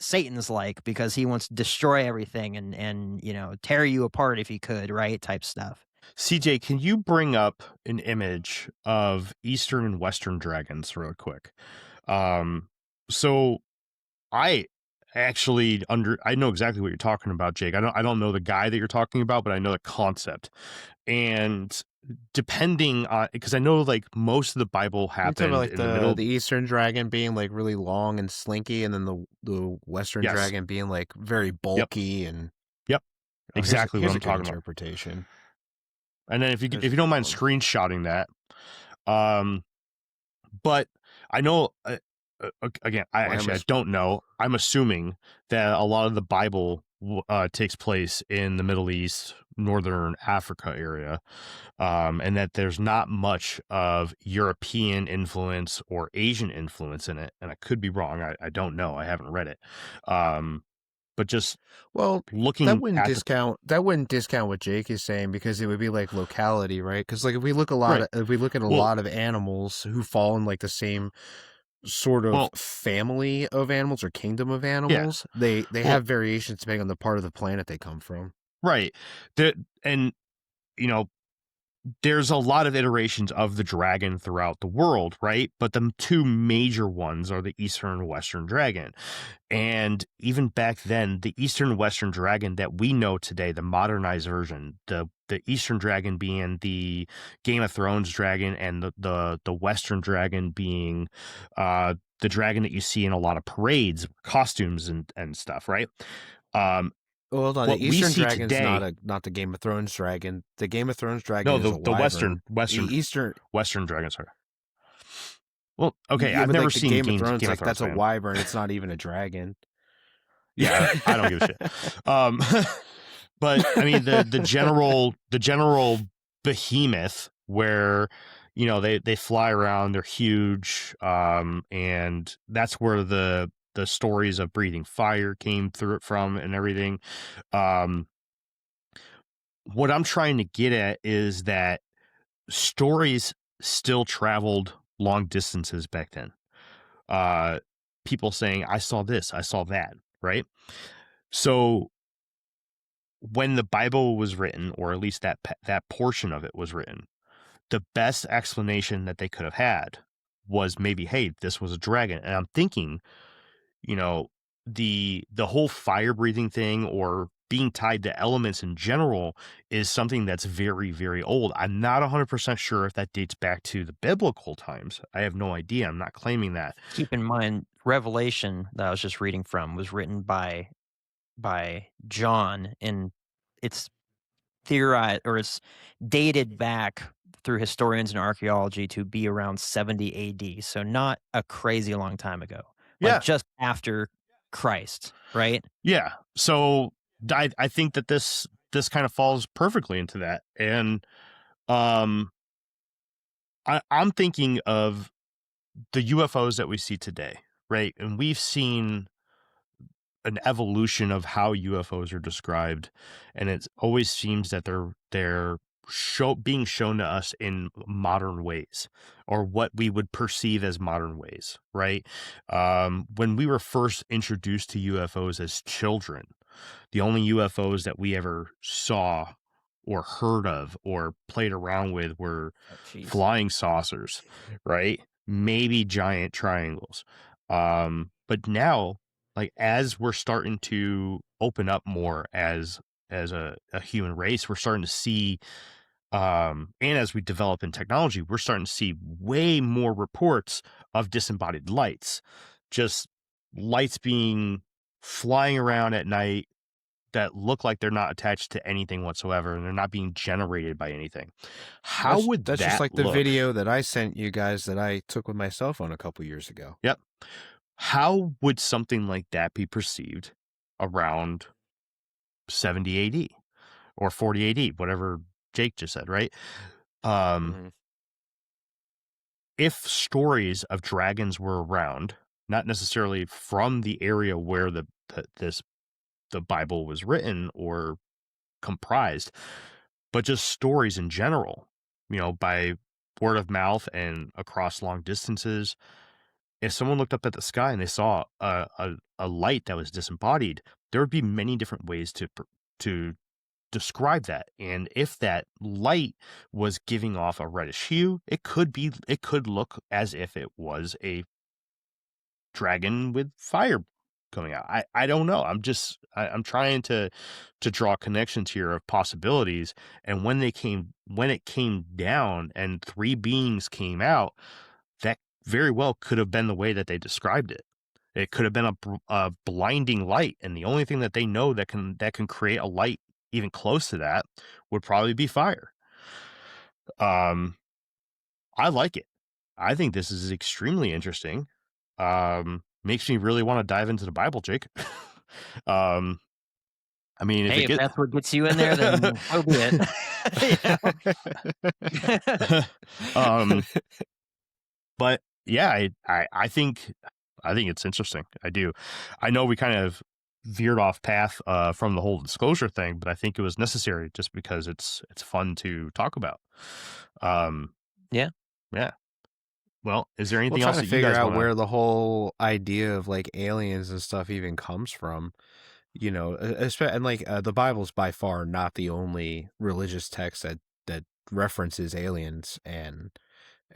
Satan's like, because he wants to destroy everything and tear you apart if he could, right? Type stuff. CJ, can you bring up an image of Eastern and Western dragons real quick? So I actually I know exactly what you're talking about, Jake. I don't know the guy that you're talking about, but I know the concept. And depending on, because I know like most of the Bible You're happened talking about like in the middle. the Eastern dragon being like really long and slinky, and then the Western Yes. dragon being like very bulky and Yep. Oh, Exactly here's what a I'm good talking about. interpretation. And then if you There's don't mind one. screenshotting that, but I know again, I don't know. I'm assuming that a lot of the Bible takes place in the Middle East, Northern Africa area, and that there's not much of European influence or Asian influence in it. And I could be wrong. I don't know. I haven't read it. But just looking that wouldn't at discount what Jake is saying, because it would be like locality, right? Because like if we look at a lot of animals who fall in like the same sort of family of animals or kingdom of animals, they have variations depending on the part of the planet they come from. Right. And there's a lot of iterations of the dragon throughout the world, right? But the two major ones are the Eastern and Western dragon. And even back then, the Eastern and Western dragon that we know today, the modernized version, the Eastern dragon being the Game of Thrones dragon, and the Western dragon being the dragon that you see in a lot of parades, costumes and stuff, right? Hold on, What the we Eastern see dragon's today, not the Game of Thrones dragon. The Game of Thrones dragon no, is a the wyvern. Western Eastern, Western dragon, sorry. Well, okay, yeah, I've but never like the seen Game of Thrones, Game of like Thrones that's a fan. wyvern. It's not even a dragon. Yeah, I don't give a shit. But I mean the general behemoth where they fly around, they're huge, and that's where the stories of breathing fire came through from and everything. What I'm trying to get at is that stories still traveled long distances back then. People saying, I saw this, I saw that, right? So when the Bible was written, or at least that portion of it was written, the best explanation that they could have had was maybe, hey, this was a dragon. And I'm thinking, the whole fire breathing thing, or being tied to elements in general, is something that's very, very old. I'm not 100% sure if that dates back to the biblical times. I have no idea. I'm not claiming that. Keep in mind, Revelation that I was just reading from was written by John, and it's theorized, or it's dated back through historians and archaeology to be around 70 AD. So not a crazy long time ago. Yeah. Like just after Christ, right? Yeah. So I think that this kind of falls perfectly into that. And I'm thinking of the UFOs that we see today, right? And we've seen an evolution of how UFOs are described, and it always seems that they're being shown to us in modern ways, or what we would perceive as modern ways, right? When we were first introduced to UFOs as children, the only UFOs that we ever saw or heard of or played around with were flying saucers, right? Maybe giant triangles. But now, like, as we're starting to open up more as a human race, we're starting to see, and as we develop in technology, we're starting to see way more reports of disembodied lights, just lights being flying around at night that look like they're not attached to anything whatsoever, and they're not being generated by anything. How would that's that just like the look? video that I sent you guys that I took with my cell phone a couple years ago. Yep. How would something like that be perceived around 70 AD or 40 AD, whatever Jake just said, right? If stories of dragons were around, not necessarily from the area where the Bible was written or comprised, but just stories in general, by word of mouth and across long distances. If someone looked up at the sky and they saw a light that was disembodied, there would be many different ways to describe that. And if that light was giving off a reddish hue, it could look as if it was a dragon with fire coming out. I don't know. I'm trying to draw connections here of possibilities. And when it came down and three beings came out, that very well could have been the way that they described it. It could have been a blinding light, and the only thing that they know that can create a light even close to that would probably be fire. I like it. I think this is extremely interesting. Makes me really want to dive into the Bible, Jake. I mean, if that's what gets you in there, then so be it. But yeah, I think it's interesting. I do. I know we kind of veered off path from the whole disclosure thing, but I think it was necessary just because it's fun to talk about. Yeah. Well, is there anything trying else to that you figure guys out wanna... where the whole idea of like aliens and stuff even comes from? And like the Bible's by far not the only religious text that that references aliens and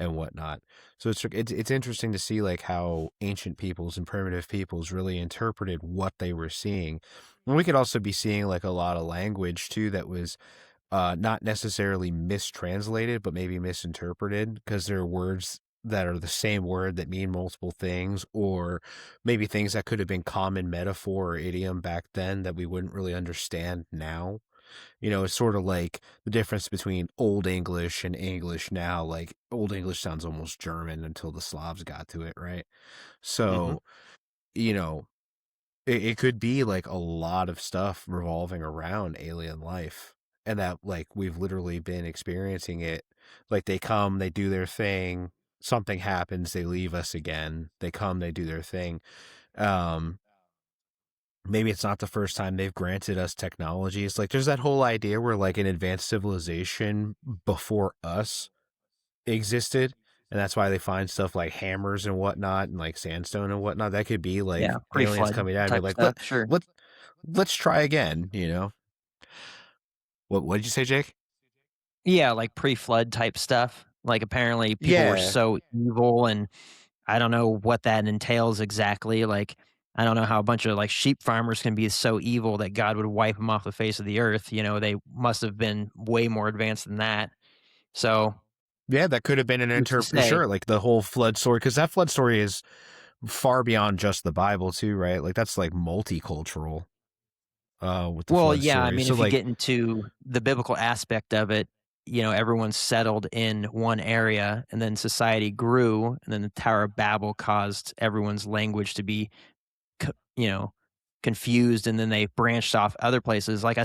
whatnot. So it's interesting to see like how ancient peoples and primitive peoples really interpreted what they were seeing. And we could also be seeing like a lot of language too that was not necessarily mistranslated, but maybe misinterpreted, because there are words that are the same word that mean multiple things, or maybe things that could have been common metaphor or idiom back then that we wouldn't really understand now. It's sort of like the difference between Old English and English now. Like Old English sounds almost German until the Slavs got to it, right? So, you know, it could be like a lot of stuff revolving around alien life, and that like we've literally been experiencing it. Like they come, they do their thing, something happens, they leave us again. They come, they do their thing. Um, Maybe it's not the first time they've granted us technology. It's like there's that whole idea where like an advanced civilization before us existed, and that's why they find stuff like hammers and whatnot and like sandstone and whatnot. That could be like Yeah, aliens pre-flood coming down and be type like, stuff, sure. let's try again. What did you say, Jake? Yeah, like pre-flood type stuff. Like apparently people were Yeah. so evil, and I don't know what that entails exactly. Like I don't know how a bunch of like sheep farmers can be so evil that God would wipe them off the face of the earth. They must have been way more advanced than that. So Yeah, that could have been an who's to say? sure, like the whole flood story, because that flood story is far beyond just the Bible too, right? Like that's like multicultural with the Well, flood yeah, I story. mean, So if you like get into the biblical aspect of it, everyone's settled in one area, and then society grew, and then the Tower of Babel caused everyone's language to be, co- you know, confused, and then they branched off other places. Like I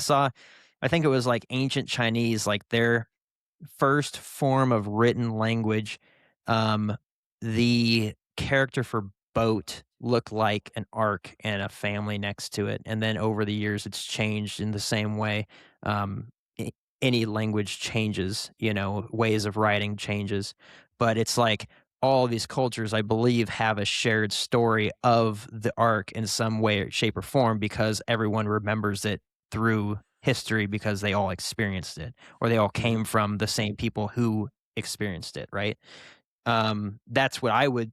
think it was like ancient Chinese, like their first form of written language, um, the character for boat looked like an ark and a family next to it. And then over the years, it's changed in the same way. Um, any language changes, ways of writing changes. But it's like all these cultures, I believe, have a shared story of the ark in some way, shape, or form because everyone remembers it through history because they all experienced it or they all came from the same people who experienced it, right? That's what I would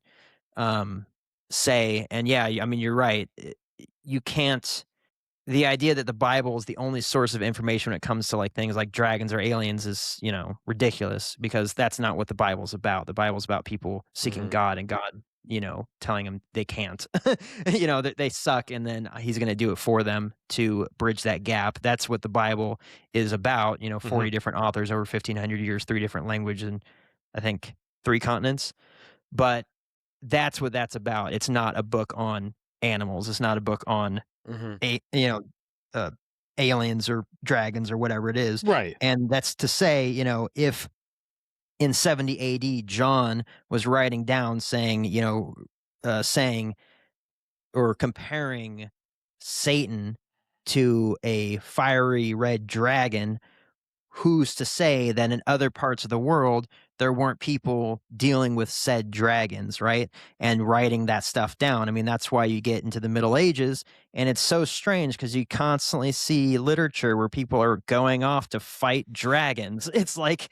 um, say. And yeah, I mean, you're right. You can't the idea that the Bible is the only source of information when it comes to like things like dragons or aliens is, ridiculous because that's not what the Bible's about. The Bible's about people seeking God and God, telling them they can't, that they suck. And then he's going to do it for them to bridge that gap. That's what the Bible is about, 40 different authors over 1500 years, 3 different languages, and I think 3 continents. But that's what that's about. It's not a book on animals. It's not a book on mm-hmm. a you know, uh, aliens or dragons or whatever it is. Right. And that's to say, if in 70 AD John was writing down saying, saying or comparing Satan to a fiery red dragon, who's to say that in other parts of the world there weren't people dealing with said dragons, right? And writing that stuff down. I mean, that's why you get into the Middle Ages, and it's so strange because you constantly see literature where people are going off to fight dragons. It's like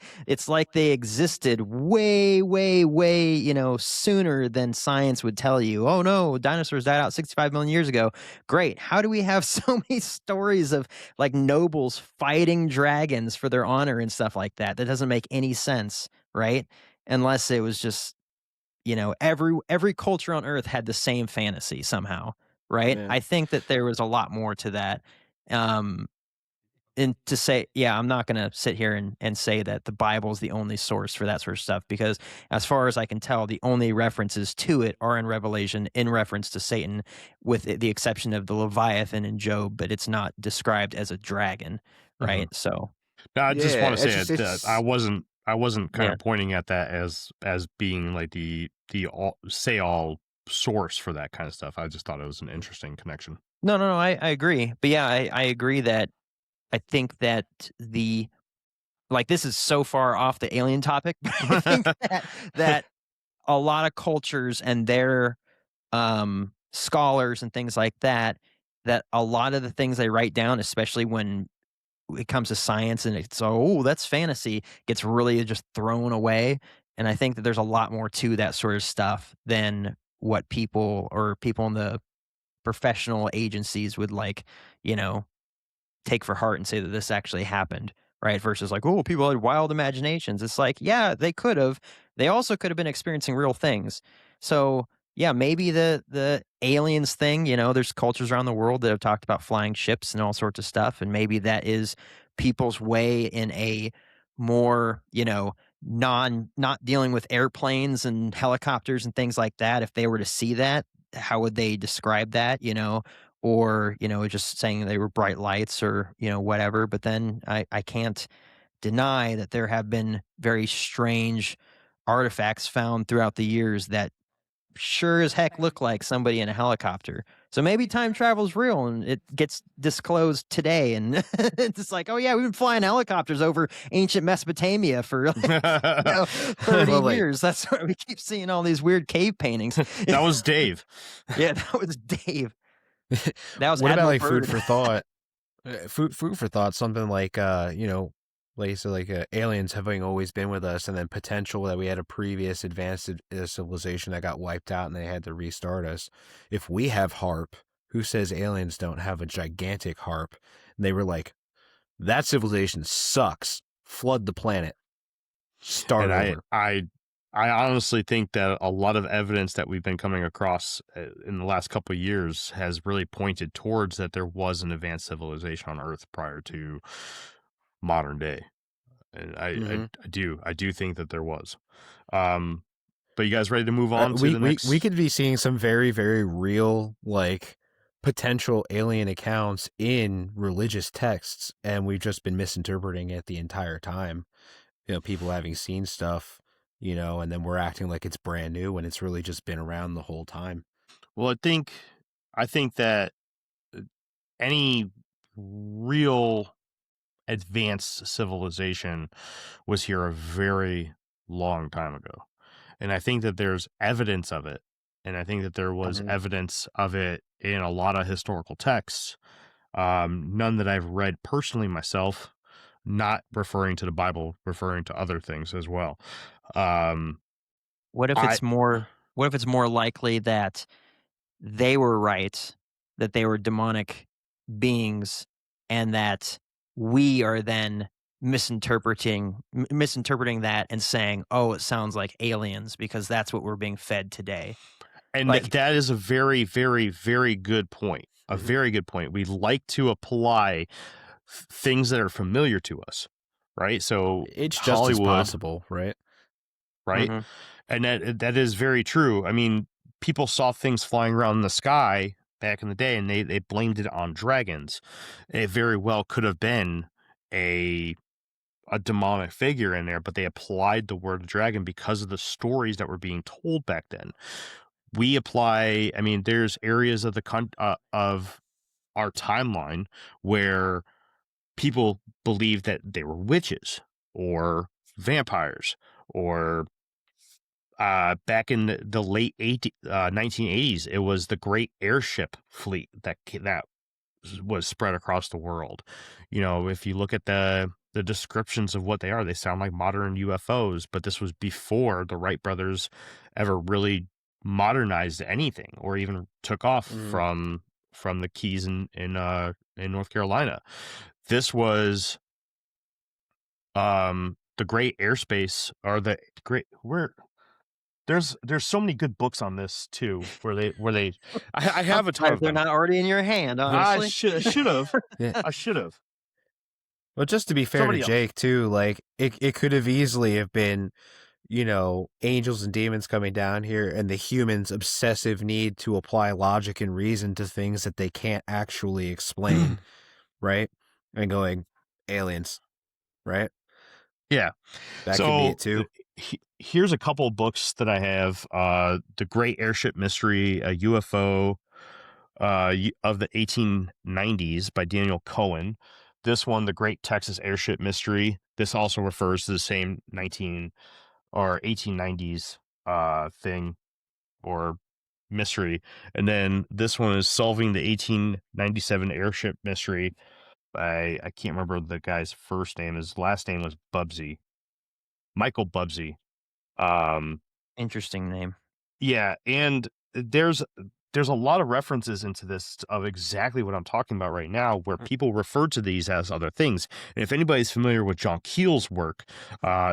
they existed way, way, way, sooner than science would tell you. Oh no, dinosaurs died out 65 million years ago. Great. How do we have so many stories of like nobles fighting dragons for their honor and stuff like that? That doesn't make any sense, right? Unless it was just, every culture on earth had the same fantasy somehow, right? Yeah. I think that there was a lot more to that. And to say, yeah, I'm not going to sit here and say that the Bible is the only source for that sort of stuff, because as far as I can tell, the only references to it are in Revelation in reference to Satan, with the exception of the Leviathan in Job, but it's not described as a dragon, right? So, Now, I just want to say that it's I wasn't kind yeah. of pointing at that as being like the say all source for that kind of stuff. I just thought it was an interesting connection. No, I agree. But yeah, I agree that I think that this is so far off the alien topic, but I think that a lot of cultures and their scholars and things like that, that a lot of the things they write down, especially when it comes to science and it's, oh, that's fantasy, gets really just thrown away. And I think that there's a lot more to that sort of stuff than what people in the professional agencies would like, you know, take for heart and say that this actually happened, right? Versus like, oh, people had wild imaginations. It's like, yeah, they could have. They also could have been experiencing real things. So yeah, maybe the aliens thing, there's cultures around the world that have talked about flying ships and all sorts of stuff. And maybe that is people's way in a more, not dealing with airplanes and helicopters and things like that. If they were to see that, how would they describe that, or just saying they were bright lights or whatever. But then I can't deny that there have been very strange artifacts found throughout the years that sure as heck look like somebody in a helicopter. So maybe time travel is real and it gets disclosed today, and it's like, oh yeah, we've been flying helicopters over ancient Mesopotamia for 30 Well, like- years. That's why we keep seeing all these weird cave paintings. That was Dave. Yeah, that was Dave. That was What about Admiral like food Byrd. for thought? Food for thought. Something like like so like aliens having always been with us, and then potential that we had a previous advanced civilization that got wiped out and they had to restart us. If we have HARP, who says aliens don't have a gigantic HARP? And they were like, that civilization sucks. Flood the planet. Start And over. I honestly think that a lot of evidence that we've been coming across in the last couple of years has really pointed towards that there was an advanced civilization on Earth prior to modern day. And I do think that there was. But you guys ready to move on to the next? We could be seeing some very, very real, like, potential alien accounts in religious texts, and we've just been misinterpreting it the entire time. People having seen stuff, and then we're acting like it's brand new when it's really just been around the whole time. Well, I think that any real advanced civilization was here a very long time ago. And I think that there's evidence of it. And I think that there was evidence of it in a lot of historical texts, none that I've read personally myself, not referring to the Bible, referring to other things as well. What if it's more likely that they were right, that they were demonic beings, and that we are then misinterpreting that and saying, oh, it sounds like aliens because that's what we're being fed today. And that is a very, very, very good point. A very good point. We like to apply things that are familiar to us, right? So it's just Hollywood, as possible, right? Right. And that is very true. I mean, people saw things flying around in the sky back in the day, and they blamed it on dragons. It very well could have been a demonic figure in there, but they applied the word dragon because of the stories that were being told back then. We apply, I mean, there's areas of of our timeline where people believe that they were witches or vampires, or back in the late 1980s, it was the great airship fleet that was spread across the world. If you look at the descriptions of what they are, they sound like modern UFOs, but this was before the Wright brothers ever really modernized anything or even took off from the Keys in North Carolina. This was the great airspace, or the great there's so many good books on this too, where they I have a ton of they're them. not already in your hand, honestly. I should have. Yeah. I should have. Well, just to be fair Somebody to else. Jake too, like it could have easily have been, angels and demons coming down here and the humans' obsessive need to apply logic and reason to things that they can't actually explain, right? And going, aliens, right? Yeah. That could be it too. Here's a couple of books that I have. The Great Airship Mystery, a UFO of the 1890s by Daniel Cohen. This one, The Great Texas Airship Mystery. This also refers to the same 1890s thing or mystery. And then this one is Solving the 1897 Airship Mystery I can't remember the guy's first name. His last name was Bubsy, Michael Bubsy. Interesting name. Yeah, and there's a lot of references into this of exactly what I'm talking about right now, where people refer to these as other things. And if anybody's familiar with John Keel's work,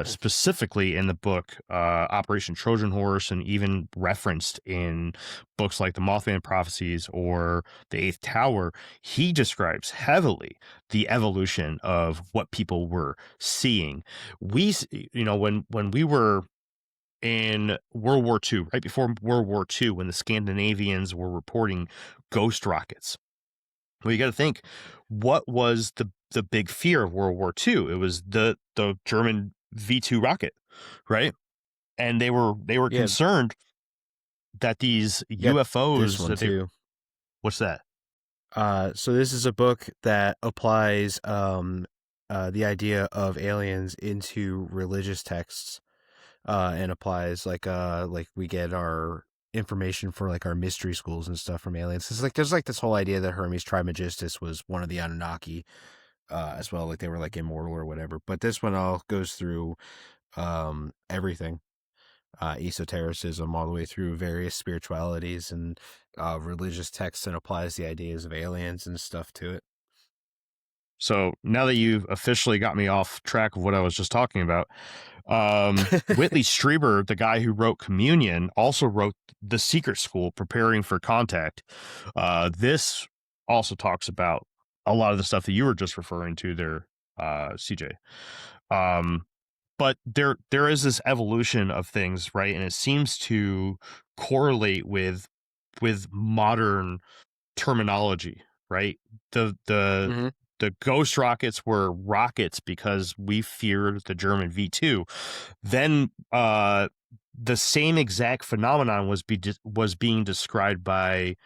specifically in the book Operation Trojan Horse, and even referenced in books like The Mothman Prophecies or The Eighth Tower, he describes heavily the evolution of what people were seeing. When we were in World War II, right before World War II, when the Scandinavians were reporting ghost rockets. Well, you got to think, what was the big fear of World War II? It was the German V2 rocket, right? And they were Yeah. concerned that these Yeah, UFOs this one too. What's that? So this is a book that applies the idea of aliens into religious texts, and applies like we get our information for like our mystery schools and stuff from aliens. It's like there's like this whole idea that Hermes Trismegistus was one of the Anunnaki, as well, like they were like immortal or whatever. But this one all goes through everything. Esotericism all the way through various spiritualities and religious texts, and applies the ideas of aliens and stuff to it. So now that you've officially got me off track of what I was just talking about, Whitley Strieber, the guy who wrote Communion, also wrote The Secret School, Preparing for Contact. This also talks about a lot of the stuff that you were just referring to there, CJ. But there is this evolution of things, right? And it seems to correlate with modern terminology, right? The ghost rockets were rockets because we feared the German V2. Then the same exact phenomenon was being described by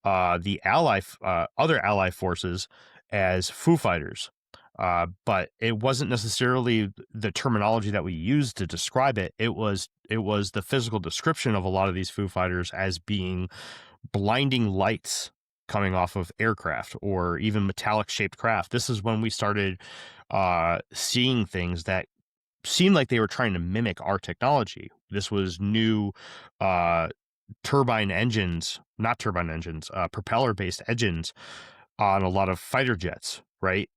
the other ally forces as Foo Fighters. But it wasn't necessarily the terminology that we used to describe it. It was the physical description of a lot of these Foo Fighters as being blinding lights coming off of aircraft or even metallic shaped craft. This is when we started seeing things that seemed like they were trying to mimic our technology. This was new propeller based engines on a lot of fighter jets, right?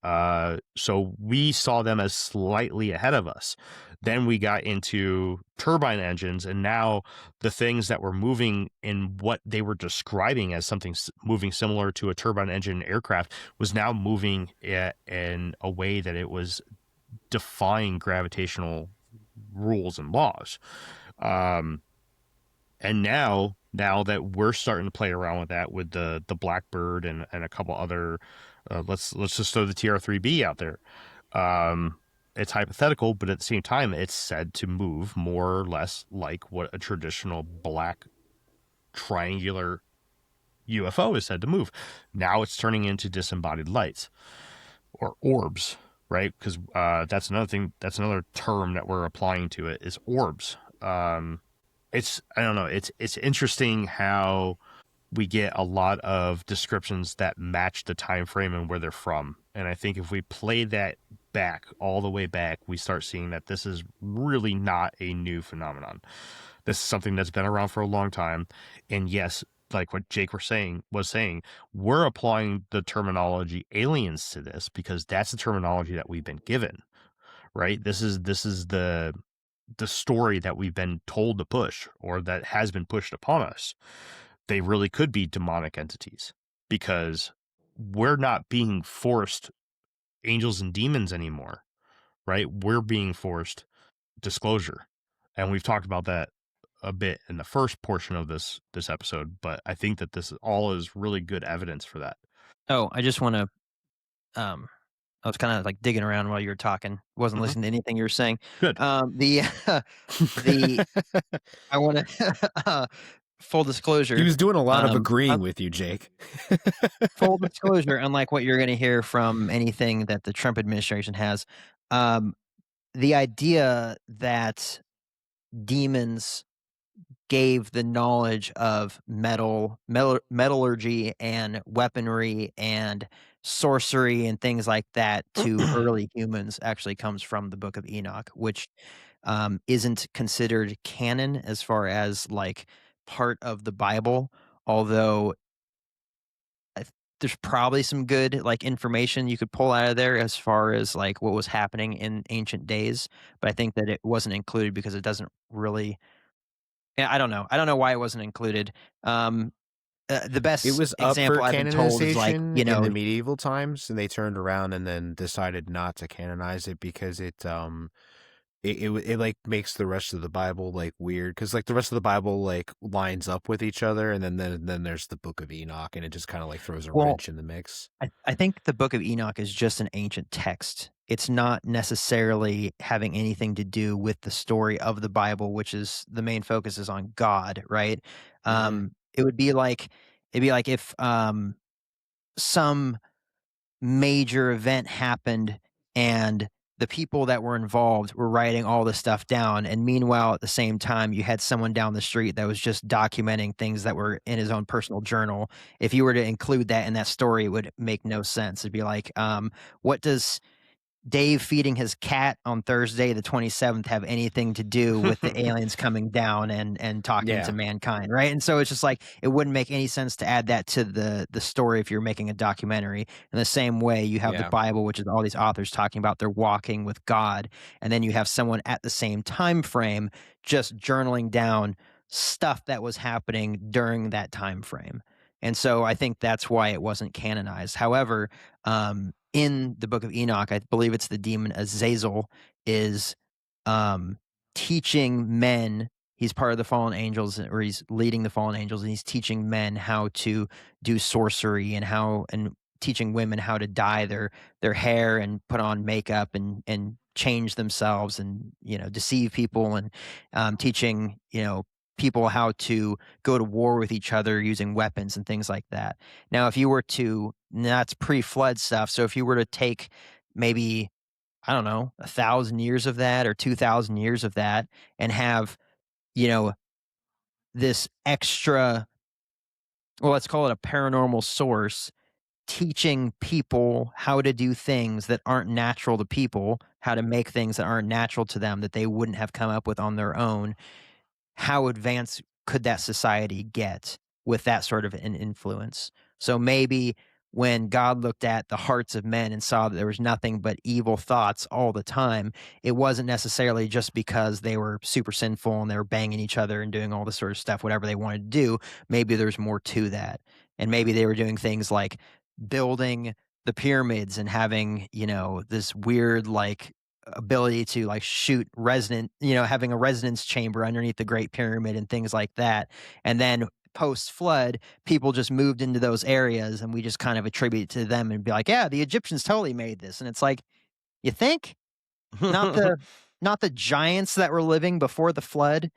So we saw them as slightly ahead of us. Then we got into turbine engines, and now the things that were moving in what they were describing as something moving similar to a turbine engine aircraft was now moving in a way that it was defying gravitational rules and laws. And now that we're starting to play around with that with the Blackbird and a couple other, let's just throw the TR-3B out there. It's hypothetical, but at the same time, it's said to move more or less like what a traditional black triangular UFO is said to move. Now it's turning into disembodied lights or orbs, right? Because that's another thing. That's another term that we're applying to it is orbs. I don't know. It's interesting how we get a lot of descriptions that match the time frame and where they're from. And I think if we play that back all the way back, we start seeing that this is really not a new phenomenon. This is something that's been around for a long time. And yes, like what Jake was saying, we're applying the terminology aliens to this because that's the terminology that we've been given, right? This is the story that we've been told to push, or that has been pushed upon us. They really could be demonic entities because we're not being forced angels and demons anymore, right? We're being forced disclosure. And we've talked about that a bit in the first portion of this episode, but I think that this all is really good evidence for that. Oh, I just want to I was kind of like digging around while you were talking. Wasn't listening to anything you were saying. Good. The I want to full disclosure. He was doing a lot of agreeing with you, Jake. Full disclosure, unlike what you're going to hear from anything that the Trump administration has, the idea that demons gave the knowledge of metallurgy and weaponry and sorcery and things like that to early humans actually comes from the Book of Enoch, which isn't considered canon as far as like part of the Bible, although there's probably some good like information you could pull out of there as far as like what was happening in ancient days. But I think that it wasn't included because it doesn't really. Yeah, I don't know. I don't know why it wasn't included. The It best was up for example I've been told is like, canonization in the medieval times, and they turned around and then decided not to canonize it because it like makes the rest of the Bible like weird, because like the rest of the Bible like lines up with each other, and then there's the Book of Enoch, and it just kind of like throws a well, wrench in the mix. I think the Book of Enoch is just an ancient text. It's not necessarily having anything to do with the story of the Bible, which is the main focus is on God, right? It would be like if some major event happened and the people that were involved were writing all this stuff down, and meanwhile at the same time you had someone down the street that was just documenting things that were in his own personal journal. If you were to include that in that story, it would make no sense. It'd be like, what does Dave feeding his cat on Thursday the 27th have anything to do with the aliens coming down and talking Yeah. to mankind, right? And so it's just like it wouldn't make any sense to add that to the story if you're making a documentary. In the same way, you have the Yeah. Bible, which is all these authors talking about their walking with God, and then you have someone at the same time frame just journaling down stuff that was happening during that time frame. And so I think that's why it wasn't canonized. However, in the Book of Enoch, I believe it's the demon Azazel is teaching men. He's part of the fallen angels, or he's leading the fallen angels, and he's teaching men how to do sorcery and teaching women how to dye their hair and put on makeup and change themselves and deceive people, and teaching people how to go to war with each other using weapons and things like that. Now, if you were to, that's pre-flood stuff. So if you were to take maybe, I don't know, 1,000 years of that or 2,000 years of that and have, this extra, well, let's call it a paranormal source teaching people how to do things that aren't natural to people, how to make things that aren't natural to them that they wouldn't have come up with on their own. How advanced could that society get with that sort of an influence? So maybe when God looked at the hearts of men and saw that there was nothing but evil thoughts all the time, it wasn't necessarily just because they were super sinful and they were banging each other and doing all this sort of stuff, whatever they wanted to do. Maybe there's more to that. And maybe they were doing things like building the pyramids and having, this weird like ability to like shoot having a resonance chamber underneath the Great Pyramid and things like that. And then post flood, people just moved into those areas and we just kind of attribute it to them and be like, yeah, the Egyptians totally made this. And it's like, you think? Not the giants that were living before the flood,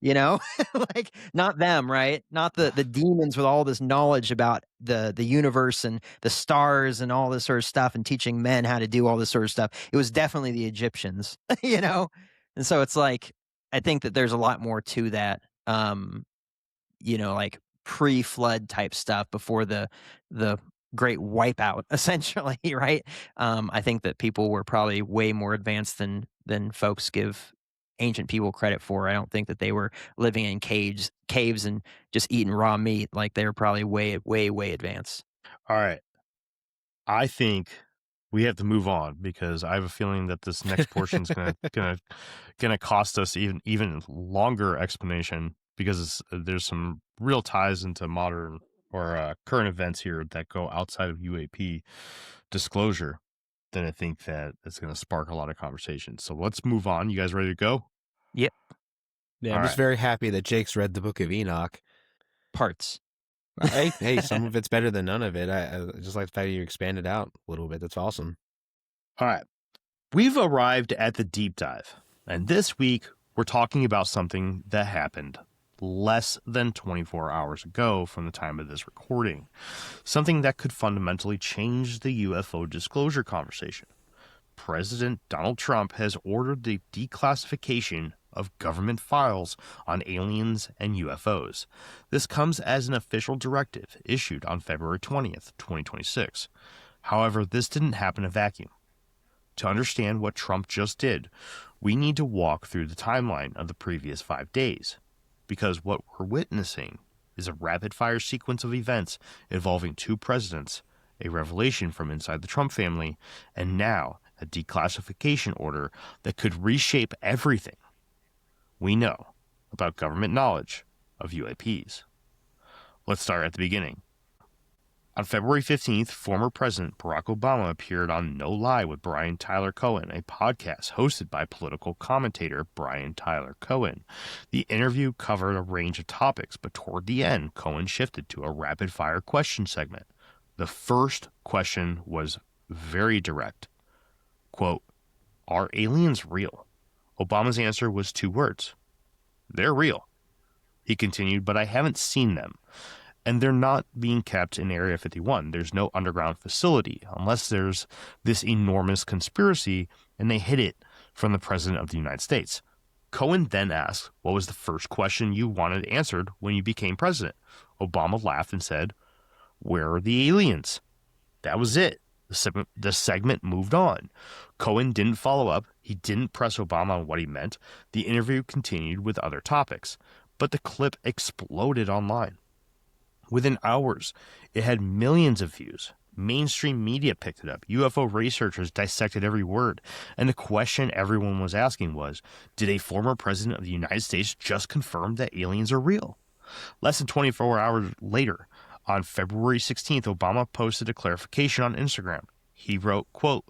like not them, right? Not the demons with all this knowledge about the universe and the stars and all this sort of stuff and teaching men how to do all this sort of stuff. It was definitely the Egyptians, And so it's like, I think that there's a lot more to that, like pre-flood type stuff before the great wipeout, essentially, right? I think that people were probably way more advanced than folks give ancient people credit for. I don't think that they were living in caves and just eating raw meat. Like they were probably way, way, way advanced. All right. I think we have to move on because I have a feeling that this next portion is gonna cost us even longer explanation because there's some real ties into modern or current events here that go outside of UAP disclosure. Then I think that it's going to spark a lot of conversation. So let's move on. You guys ready to go? Yep. Yeah, All I'm just right. very happy that Jake's read the Book of Enoch. Parts. Hey, some of it's better than none of it. I just like the fact you expanded out a little bit. That's awesome. All right. We've arrived at the deep dive. And this week, we're talking about something that happened less than 24 hours ago from the time of this recording. Something that could fundamentally change the UFO disclosure conversation. President Donald Trump has ordered the declassification of government files on aliens and UFOs. This comes as an official directive issued on February 20th, 2026. However, this didn't happen in a vacuum. To understand what Trump just did, we need to walk through the timeline of the previous 5 days, because what we're witnessing is a rapid-fire sequence of events involving 2 presidents, a revelation from inside the Trump family, and now a declassification order that could reshape everything we know about government knowledge of UAPs. Let's start at the beginning. On February 15th, former President Barack Obama appeared on No Lie with Brian Tyler Cohen, a podcast hosted by political commentator Brian Tyler Cohen. The interview covered a range of topics, but toward the end, Cohen shifted to a rapid-fire question segment. The first question was very direct. Quote, "Are aliens real?" Obama's answer was 2 words. "They're real." He continued, "But I haven't seen them. And they're not being kept in Area 51. There's no underground facility unless there's this enormous conspiracy and they hid it from the President of the United States." Cohen then asked, "What was the first question you wanted answered when you became president?" Obama laughed and said, "Where are the aliens?" That was it. The segment moved on. Cohen didn't follow up. He didn't press Obama on what he meant. The interview continued with other topics, but the clip exploded online. Within hours, it had millions of views. Mainstream media picked it up. UFO researchers dissected every word. And the question everyone was asking was, did a former president of the United States just confirm that aliens are real? Less than 24 hours later, on February 16th, Obama posted a clarification on Instagram. He wrote, quote,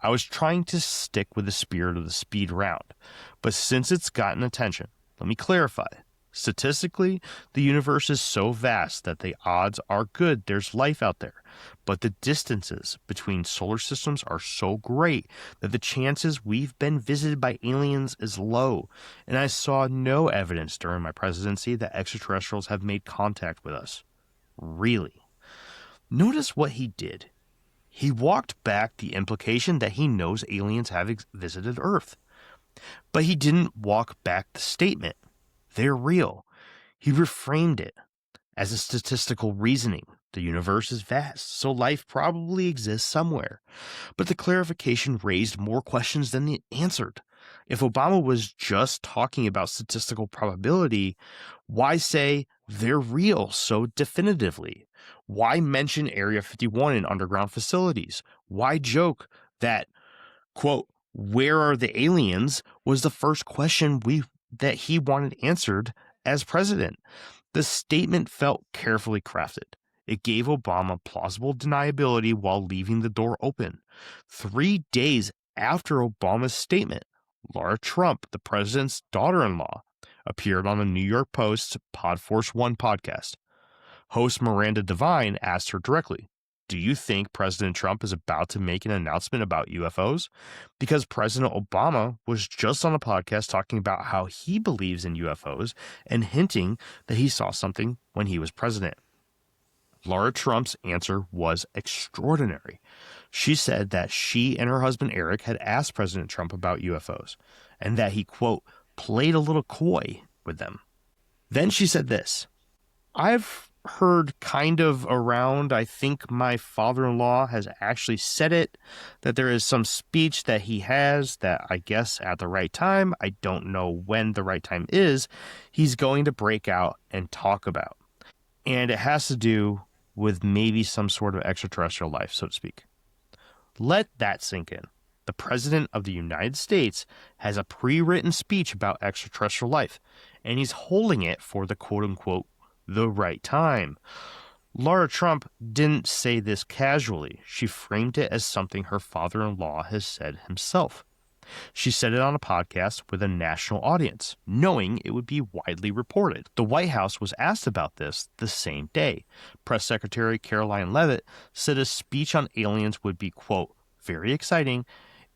"I was trying to stick with the spirit of the speed round, but since it's gotten attention, let me clarify. Statistically, the universe is so vast that the odds are good there's life out there, but the distances between solar systems are so great that the chances we've been visited by aliens is low, and I saw no evidence during my presidency that extraterrestrials have made contact with us." Really? Notice what he did. He walked back the implication that he knows aliens have visited Earth, but he didn't walk back the statement. They're real. He reframed it as a statistical reasoning. The universe is vast, so life probably exists somewhere. But the clarification raised more questions than it answered. If Obama was just talking about statistical probability, why say they're real so definitively? Why mention Area 51 and underground facilities? Why joke that, quote, "Where are the aliens?" was the first question that he wanted answered as president? The statement felt carefully crafted. It gave Obama plausible deniability while leaving the door open. 3 days after Obama's statement, Laura Trump, the president's daughter-in-law, appeared on the New York Post's Podforce One podcast. Host Miranda Devine asked her directly, "Do you think President Trump is about to make an announcement about UFOs?" Because President Obama was just on a podcast talking about how he believes in UFOs and hinting that he saw something when he was president. Laura Trump's answer was extraordinary. She said that she and her husband Eric had asked President Trump about UFOs and that he, quote, "played a little coy with them." Then she said this, "I've heard kind of around, I think my father-in-law has actually said it, that there is some speech that he has that I guess at the right time, I don't know when the right time is, he's going to break out and talk about. And it has to do with maybe some sort of extraterrestrial life, so to speak." Let that sink in. The President of the United States has a pre-written speech about extraterrestrial life, and he's holding it for the quote-unquote the right time. Laura Trump didn't say this casually. She framed it as something her father-in-law has said himself. She said it on a podcast with a national audience, knowing it would be widely reported. The White House was asked about this the same day. Press Secretary Caroline Leavitt said a speech on aliens would be, quote, "very exciting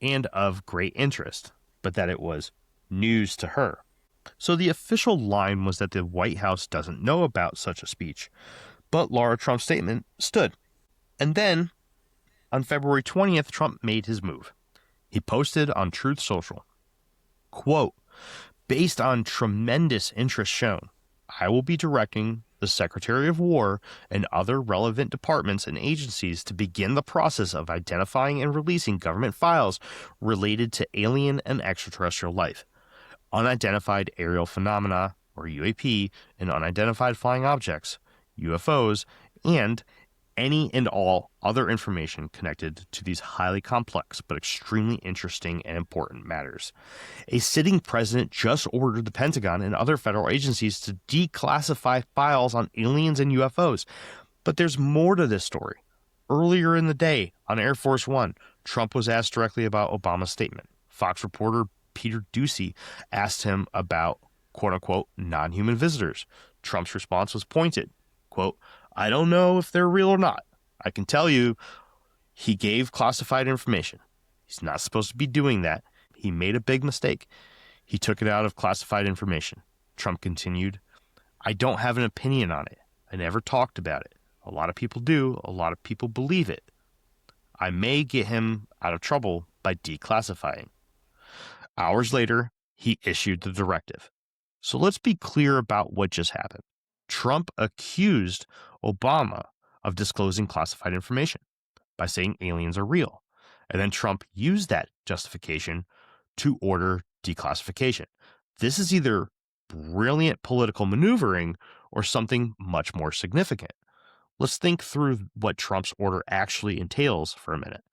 and of great interest," but that it was news to her. So the official line was that the White House doesn't know about such a speech, but Laura Trump's statement stood. And then, on February 20th, Trump made his move. He posted on Truth Social, quote, "Based on tremendous interest shown, I will be directing the Secretary of War and other relevant departments and agencies to begin the process of identifying and releasing government files related to alien and extraterrestrial life, unidentified aerial phenomena, or UAP, and unidentified flying objects, UFOs, and any and all other information connected to these highly complex but extremely interesting and important matters. A sitting president just ordered the Pentagon and other federal agencies to declassify files on aliens and UFOs. But there's more to this story. Earlier in the day on Air Force One, Trump was asked directly about Obama's statement. Fox reporter Peter Doocy asked him about, quote-unquote, non-human visitors. Trump's response was pointed, quote, "I don't know if they're real or not. I can tell you he gave classified information. He's not supposed to be doing that. He made a big mistake. He took it out of classified information." Trump continued, "I don't have an opinion on it. I never talked about it. A lot of people do. A lot of people believe it. I may get him out of trouble by declassifying." Hours later, he issued the directive. So let's be clear about what just happened. Trump accused Obama of disclosing classified information by saying aliens are real. And then Trump used that justification to order declassification. This is either brilliant political maneuvering or something much more significant. Let's think through what Trump's order actually entails for a minute.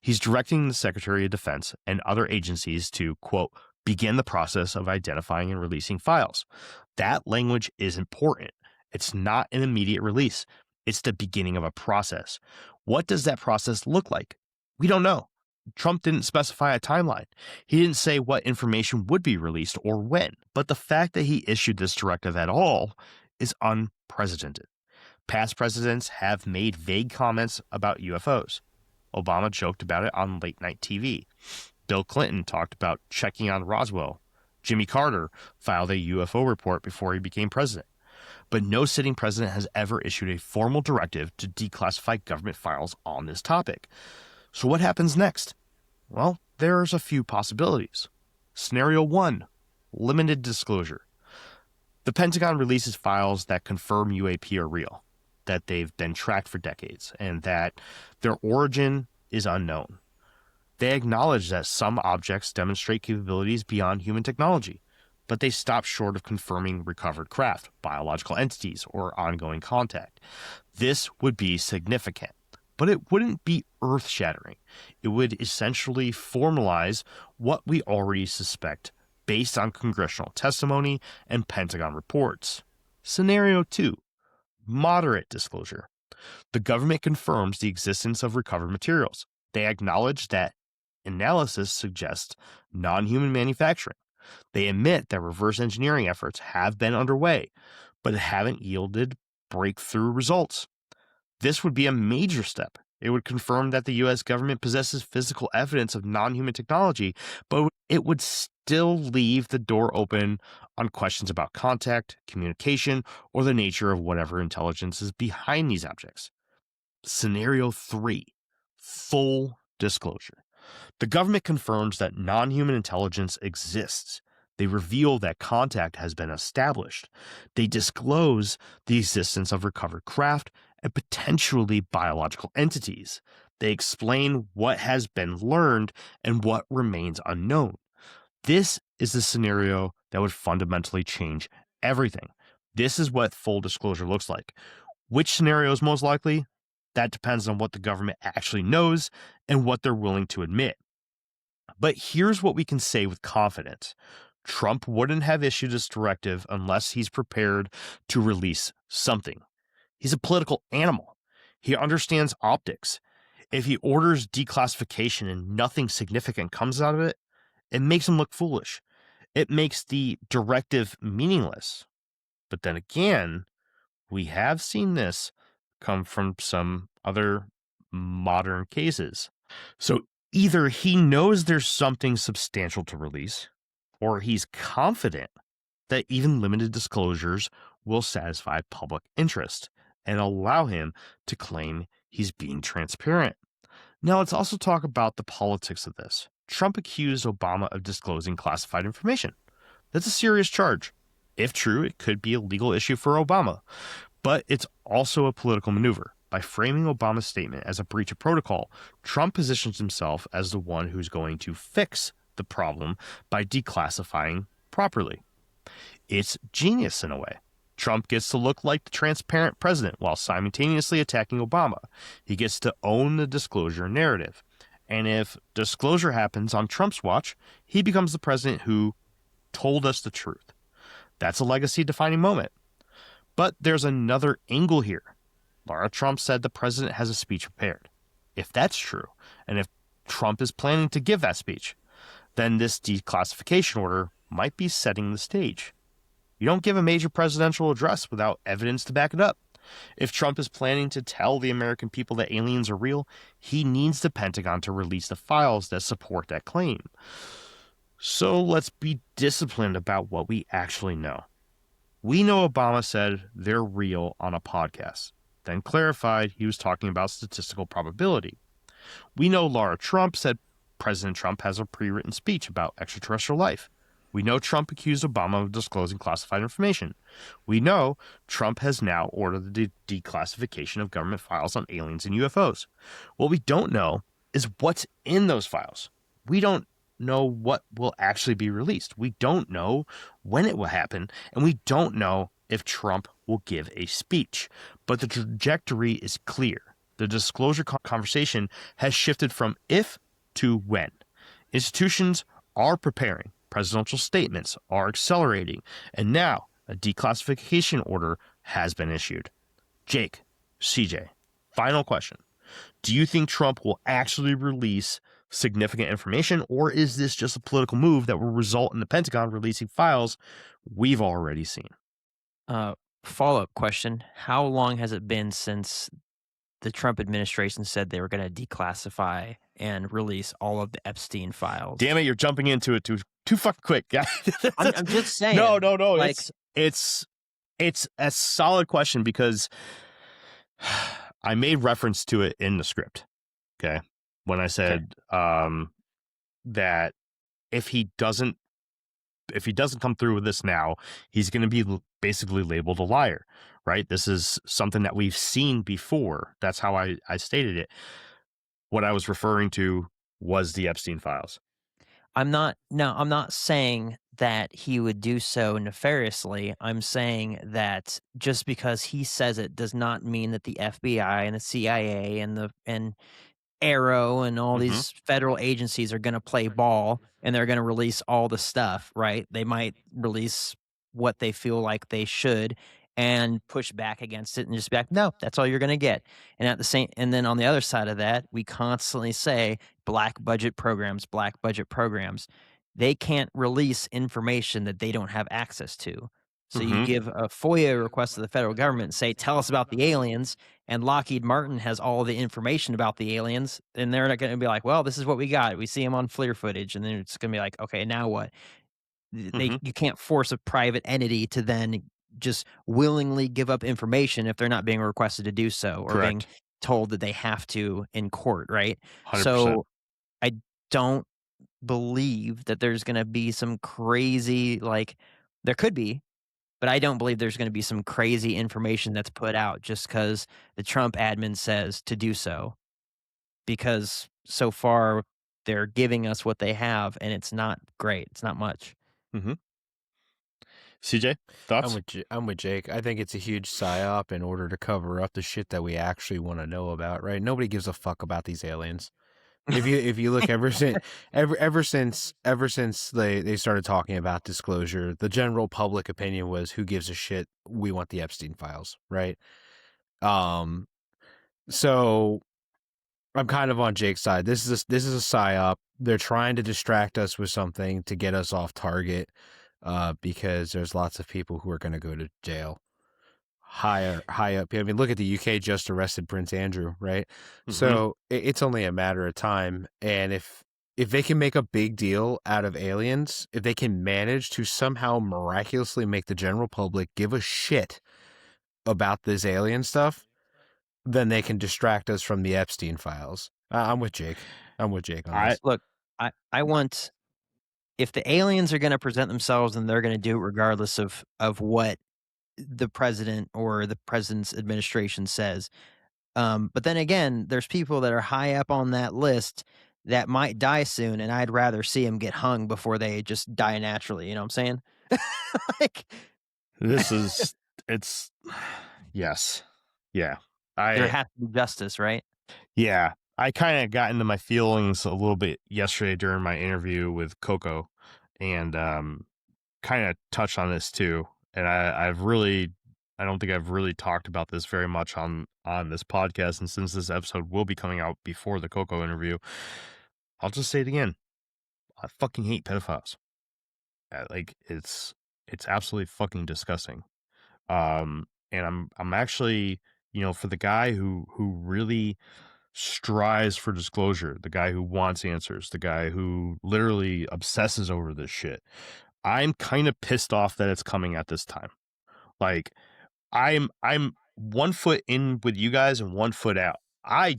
He's directing the Secretary of Defense and other agencies to, quote, begin the process of identifying and releasing files. That language is important. It's not an immediate release. It's the beginning of a process. What does that process look like? We don't know. Trump didn't specify a timeline. He didn't say what information would be released or when. But the fact that he issued this directive at all is unprecedented. Past presidents have made vague comments about UFOs. Obama joked about it on late-night TV. Bill Clinton talked about checking on Roswell. Jimmy Carter filed a UFO report before he became president. But no sitting president has ever issued a formal directive to declassify government files on this topic. So what happens next? Well, there's a few possibilities. Scenario 1, limited disclosure. The Pentagon releases files that confirm UAP are real, that they've been tracked for decades, and that their origin is unknown. They acknowledge that some objects demonstrate capabilities beyond human technology, but they stop short of confirming recovered craft, biological entities, or ongoing contact. This would be significant, but it wouldn't be earth-shattering. It would essentially formalize what we already suspect based on congressional testimony and Pentagon reports. Scenario 2, moderate disclosure. The government confirms the existence of recovered materials. They acknowledge that analysis suggests non-human manufacturing. They admit that reverse engineering efforts have been underway, but haven't yielded breakthrough results. This would be a major step. It would confirm that the U.S. government possesses physical evidence of non-human technology, but it would still leave the door open on questions about contact, communication, or the nature of whatever intelligence is behind these objects. Scenario 3, full disclosure. The government confirms that non-human intelligence exists. They reveal that contact has been established. They disclose the existence of recovered craft and potentially biological entities. They explain what has been learned and what remains unknown. This is the scenario that would fundamentally change everything. This is what full disclosure looks like. Which scenario is most likely? That depends on what the government actually knows and what they're willing to admit. But here's what we can say with confidence. Trump wouldn't have issued this directive unless he's prepared to release something. He's a political animal. He understands optics. If he orders declassification and nothing significant comes out of it, it makes him look foolish. It makes the directive meaningless. But then again, we have seen this come from some other modern cases. So either he knows there's something substantial to release, or he's confident that even limited disclosures will satisfy public interest and allow him to claim he's being transparent. Now let's also talk about the politics of this. Trump accused Obama of disclosing classified information. That's a serious charge. If true, it could be a legal issue for Obama. But it's also a political maneuver. By framing Obama's statement as a breach of protocol, Trump positions himself as the one who's going to fix the problem by declassifying properly. It's genius in a way. Trump gets to look like the transparent president while simultaneously attacking Obama. He gets to own the disclosure narrative. And if disclosure happens on Trump's watch, he becomes the president who told us the truth. That's a legacy-defining moment. But there's another angle here. Laura Trump said the president has a speech prepared. If that's true, and if Trump is planning to give that speech, then this declassification order might be setting the stage. You don't give a major presidential address without evidence to back it up. If Trump is planning to tell the American people that aliens are real, he needs the Pentagon to release the files that support that claim. So let's be disciplined about what we actually know. We know Obama said they're real on a podcast, then clarified he was talking about statistical probability. We know Laura Trump said President Trump has a pre-written speech about extraterrestrial life. We know Trump accused Obama of disclosing classified information. We know Trump has now ordered the declassification of government files on aliens and UFOs. What we don't know is what's in those files. We don't know what will actually be released. We don't know when it will happen, and we don't know if Trump will give a speech. But the trajectory is clear. The disclosure conversation has shifted from if to when. Institutions are preparing. Presidential statements are accelerating, and now a declassification order has been issued. Jake, CJ, final question. Do you think Trump will actually release significant information, or is this just a political move that will result in the Pentagon releasing files we've already seen? Follow-up question. How long has it been since the Trump administration said they were going to declassify and release all of the Epstein files? Damn it, you're jumping into it too fucking quick. I'm just saying. No. Like, it's a solid question because I made reference to it in the script. Okay, when I said that if he doesn't come through with this now, he's going to be basically labeled a liar, right? This is something that we've seen before. That's how I stated it. What I was referring to was the Epstein files. I'm not saying that he would do so nefariously. I'm saying that just because he says it does not mean that the FBI and the CIA and Arrow and all these federal agencies are going to play ball and they're going to release all the stuff, right? They might release what they feel like they should and push back against it and just be like, no, that's all you're going to get. And then on the other side of that, we constantly say black budget programs. They can't release information that they don't have access to. So you give a FOIA request to the federal government and say, tell us about the aliens, and Lockheed Martin has all the information about the aliens, and they're not going to be like, well, this is what we got. We see them on FLIR footage, and then it's going to be like, okay, now what? You can't force a private entity to then just willingly give up information if they're not being requested to do so or being told that they have to in court, right? 100%. So I don't believe that there's going to be some crazy, like, there could be, but I don't believe there's going to be some crazy information that's put out just because the Trump admin says to do so. Because so far they're giving us what they have, and it's not great. It's not much. CJ, thoughts? I'm with Jake. I think it's a huge psyop in order to cover up the shit that we actually want to know about, right? Nobody gives a fuck about these aliens. If you look ever since they started talking about disclosure, the general public opinion was, who gives a shit? We want the Epstein files, right? So I'm kind of on Jake's side. This is a psyop. They're trying to distract us with something to get us off target, because there's lots of people who are going to go to jail. High up. I mean, look at the UK just arrested Prince Andrew, right? So it's only a matter of time. And if they can make a big deal out of aliens, if they can manage to somehow miraculously make the general public give a shit about this alien stuff, then they can distract us from the Epstein files. I'm with Jake. On this. Look, I want, if the aliens are going to present themselves, and they're going to do it regardless of what the president or the president's administration says. But then again, there's people that are high up on that list that might die soon, and I'd rather see them get hung before they just die naturally. You know what I'm saying? Like, This is it's yes. Yeah. there I has to be justice, right? yeah. I kind of got into my feelings a little bit yesterday during my interview with Coco, and kind of touched on this too. And I don't think I've really talked about this very much on this podcast. And since this episode will be coming out before the Coco interview, I'll just say it again. I fucking hate pedophiles. Like it's absolutely fucking disgusting. And I'm actually, for the guy who really strives for disclosure, the guy who wants answers, the guy who literally obsesses over this shit, I'm kind of pissed off that it's coming at this time. Like I'm 1 foot in with you guys and 1 foot out. I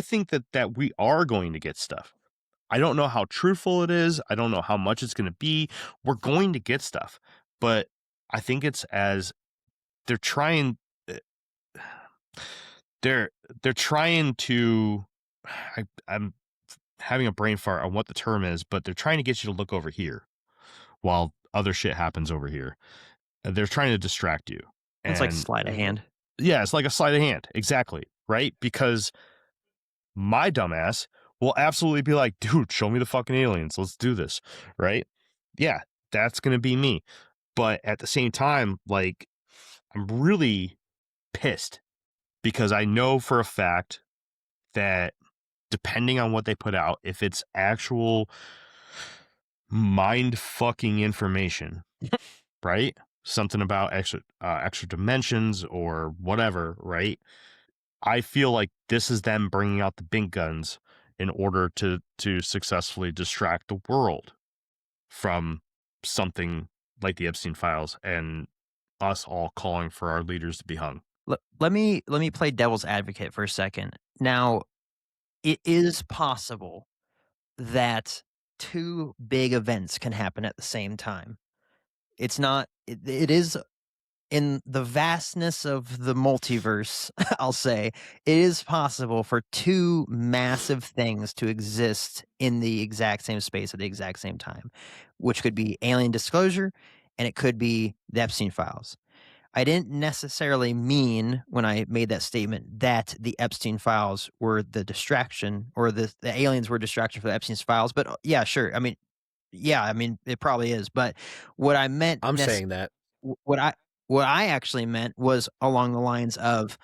think that we are going to get stuff. I don't know how truthful it is. I don't know how much it's going to be. We're going to get stuff, but I think it's as they're trying. They're trying to. I'm having a brain fart on what the term is, but they're trying to get you to look over here while other shit happens over here. They're trying to distract you. It's like sleight of hand. Yeah, it's like a sleight of hand. Exactly. Right? Because my dumbass will absolutely be like, dude, show me the fucking aliens. Let's do this. Right? Yeah, that's going to be me. But at the same time, like, I'm really pissed because I know for a fact that depending on what they put out, if it's actual mind fucking information, right? Something about extra dimensions or whatever, right? I feel like this is them bringing out the big guns in order to successfully distract the world from something like the Epstein files and us all calling for our leaders to be hung. Let me play devil's advocate for a second. Now, it is possible that two big events can happen at the same time. It's not. It is in the vastness of the multiverse. I'll say it is possible for two massive things to exist in the exact same space at the exact same time, which could be alien disclosure, and it could be the Epstein files. I didn't necessarily mean when I made that statement that the Epstein files were the distraction or the aliens were distraction for the Epstein files. But yeah, sure. I mean, it probably is. But what I meant, I'm saying that. what I actually meant was along the lines of,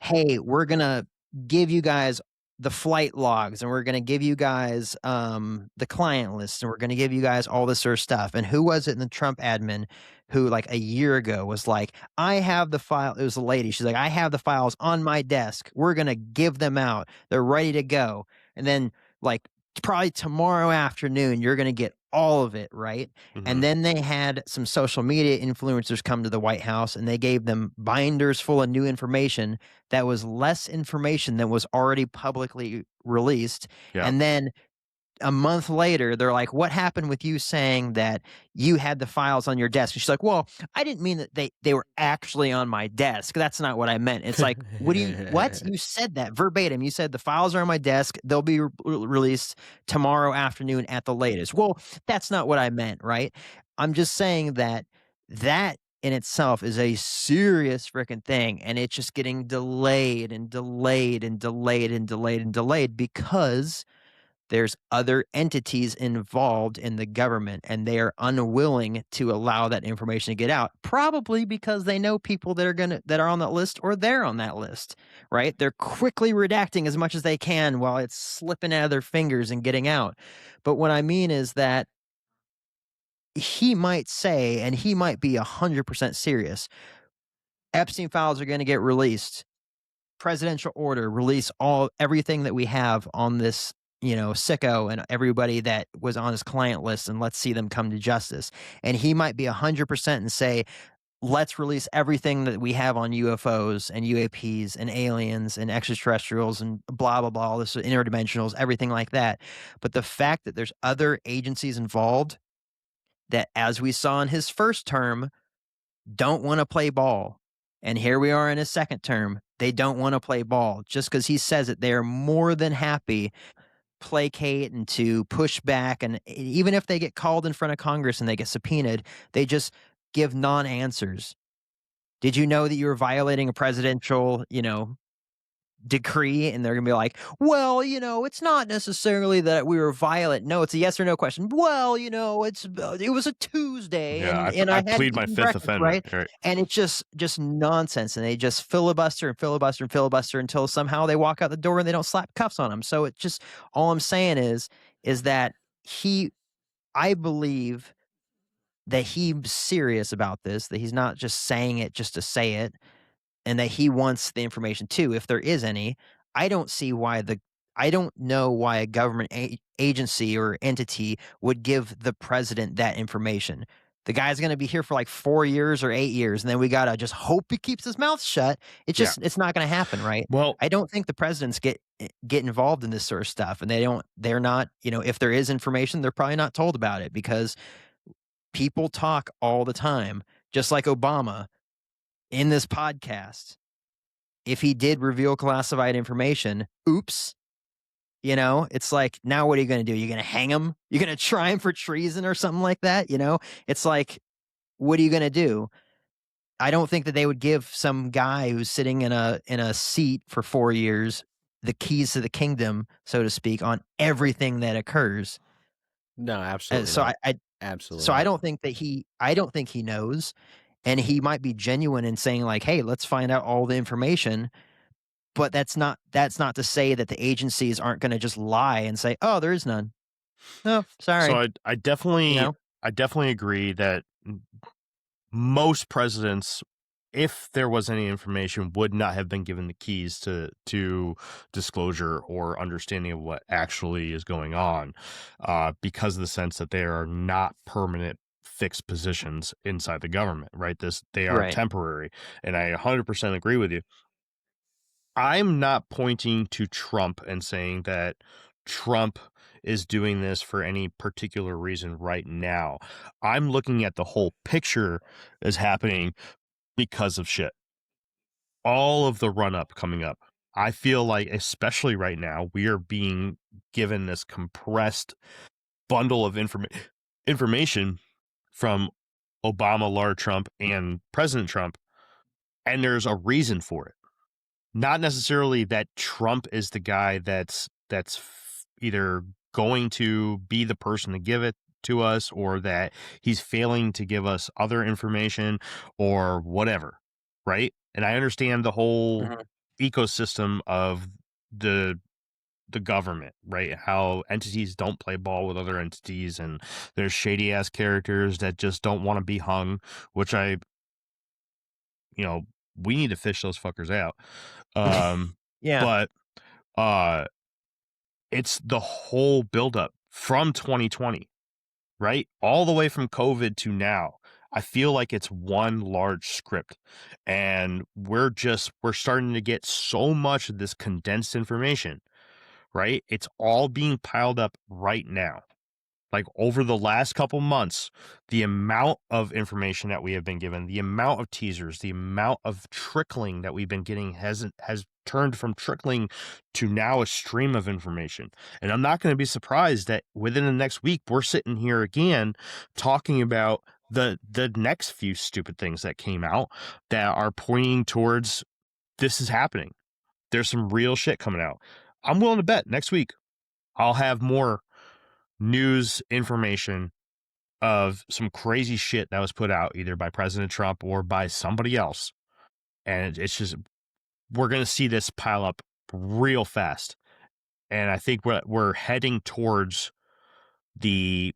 hey, we're gonna give you guys the flight logs, and we're gonna give you guys the client list, and we're gonna give you guys all this sort of stuff. And who was it in the Trump admin who like a year ago was like, I have the file. It was a lady. She's like, I have the files on my desk. We're gonna give them out. They're ready to go. And then like probably tomorrow afternoon, you're gonna get all of it, right? And then they had some social media influencers come to the White House, and they gave them binders full of new information that was less information than was already publicly released. Yeah. And then a month later, they're like, what happened with you saying that you had the files on your desk? And she's like, well, I didn't mean that they were actually on my desk. That's not what I meant. It's like, what? You said that verbatim. You said the files are on my desk. They'll be released tomorrow afternoon at the latest. Well, that's not what I meant, right? I'm just saying that in itself is a serious freaking thing. And it's just getting delayed and delayed and delayed and delayed and delayed because there's other entities involved in the government, and they are unwilling to allow that information to get out, probably because they know people that are on that list, or they're on that list, right? They're quickly redacting as much as they can while it's slipping out of their fingers and getting out. But what I mean is that he might say, and he might be 100% serious, Epstein files are going to get released. Presidential order, release everything that we have on this, sicko and everybody that was on his client list, and let's see them come to justice. And he might be 100% and say, let's release everything that we have on UFOs and UAPs and aliens and extraterrestrials and blah, blah, blah, all this interdimensionals, everything like that. But the fact that there's other agencies involved that, as we saw in his first term, don't want to play ball. And here we are in his second term. They don't want to play ball. Just because he says it, they're more than happy placate and to push back. And even if they get called in front of Congress and they get subpoenaed, they just give non-answers. Did you know that you were violating a presidential, decree? And they're gonna be like, well, it's not necessarily that we were violent. No, it's a yes or no question. Well, it was a Tuesday, Yeah, and I I had plead my eaten fifth breakfast, offender. right? And it's just nonsense, and they just filibuster and filibuster and filibuster until somehow they walk out the door and they don't slap cuffs on them. So it just, all I'm saying is that I believe that he's serious about this, that he's not just saying it just to say it, and that he wants the information too, if there is any. I don't know why a government agency or entity would give the president that information. The guy's going to be here for like 4 years or 8 years, and then we got to just hope he keeps his mouth shut. It's just, it's not going to happen, right? Well, I don't think the presidents get involved in this sort of stuff, and they're not, if there is information, they're probably not told about it, because people talk all the time, just like Obama in this podcast. If he did reveal classified information, oops, it's like, now what are you going to do? You're going to hang him? You're going to try him for treason or something like that? It's like, what are you going to do? I don't think that they would give some guy who's sitting in a seat for 4 years the keys to the kingdom, so to speak, on everything that occurs. No, absolutely. So not. Absolutely. So I don't think he knows, and he might be genuine in saying like, "Hey, let's find out all the information." But that's not to say that the agencies aren't going to just lie and say, "Oh, there is none." No, sorry. So I definitely agree that most presidents, if there was any information, would not have been given the keys to disclosure or understanding of what actually is going on, because of the sense that they are not permanent fixed positions inside the government, right? They are temporary, and I 100% agree with you. I'm not pointing to Trump and saying that Trump is doing this for any particular reason right now. I'm looking at the whole picture as happening because of shit. All of the run up coming up. I feel like, especially right now, we are being given this compressed bundle of information from Obama, Laura Trump, and President Trump, and there's a reason for it. Not necessarily that Trump is the guy that's either going to be the person to give it to us, or that he's failing to give us other information or whatever, right? And I understand the whole ecosystem of the government, right? How entities don't play ball with other entities, and there's shady ass characters that just don't want to be hung, which we need to fish those fuckers out. Yeah. But it's the whole buildup from 2020, right? All the way from COVID to now. I feel like it's one large script, and we're starting to get so much of this condensed information, right? It's all being piled up right now. Like, over the last couple months, the amount of information that we have been given, the amount of teasers, the amount of trickling that we've been getting has turned from trickling to now a stream of information. And I'm not going to be surprised that within the next week, we're sitting here again talking about the next few stupid things that came out that are pointing towards this is happening. There's some real shit coming out. I'm willing to bet next week I'll have more news information of some crazy shit that was put out either by President Trump or by somebody else. And it's just, we're going to see this pile up real fast. And I think we're heading towards the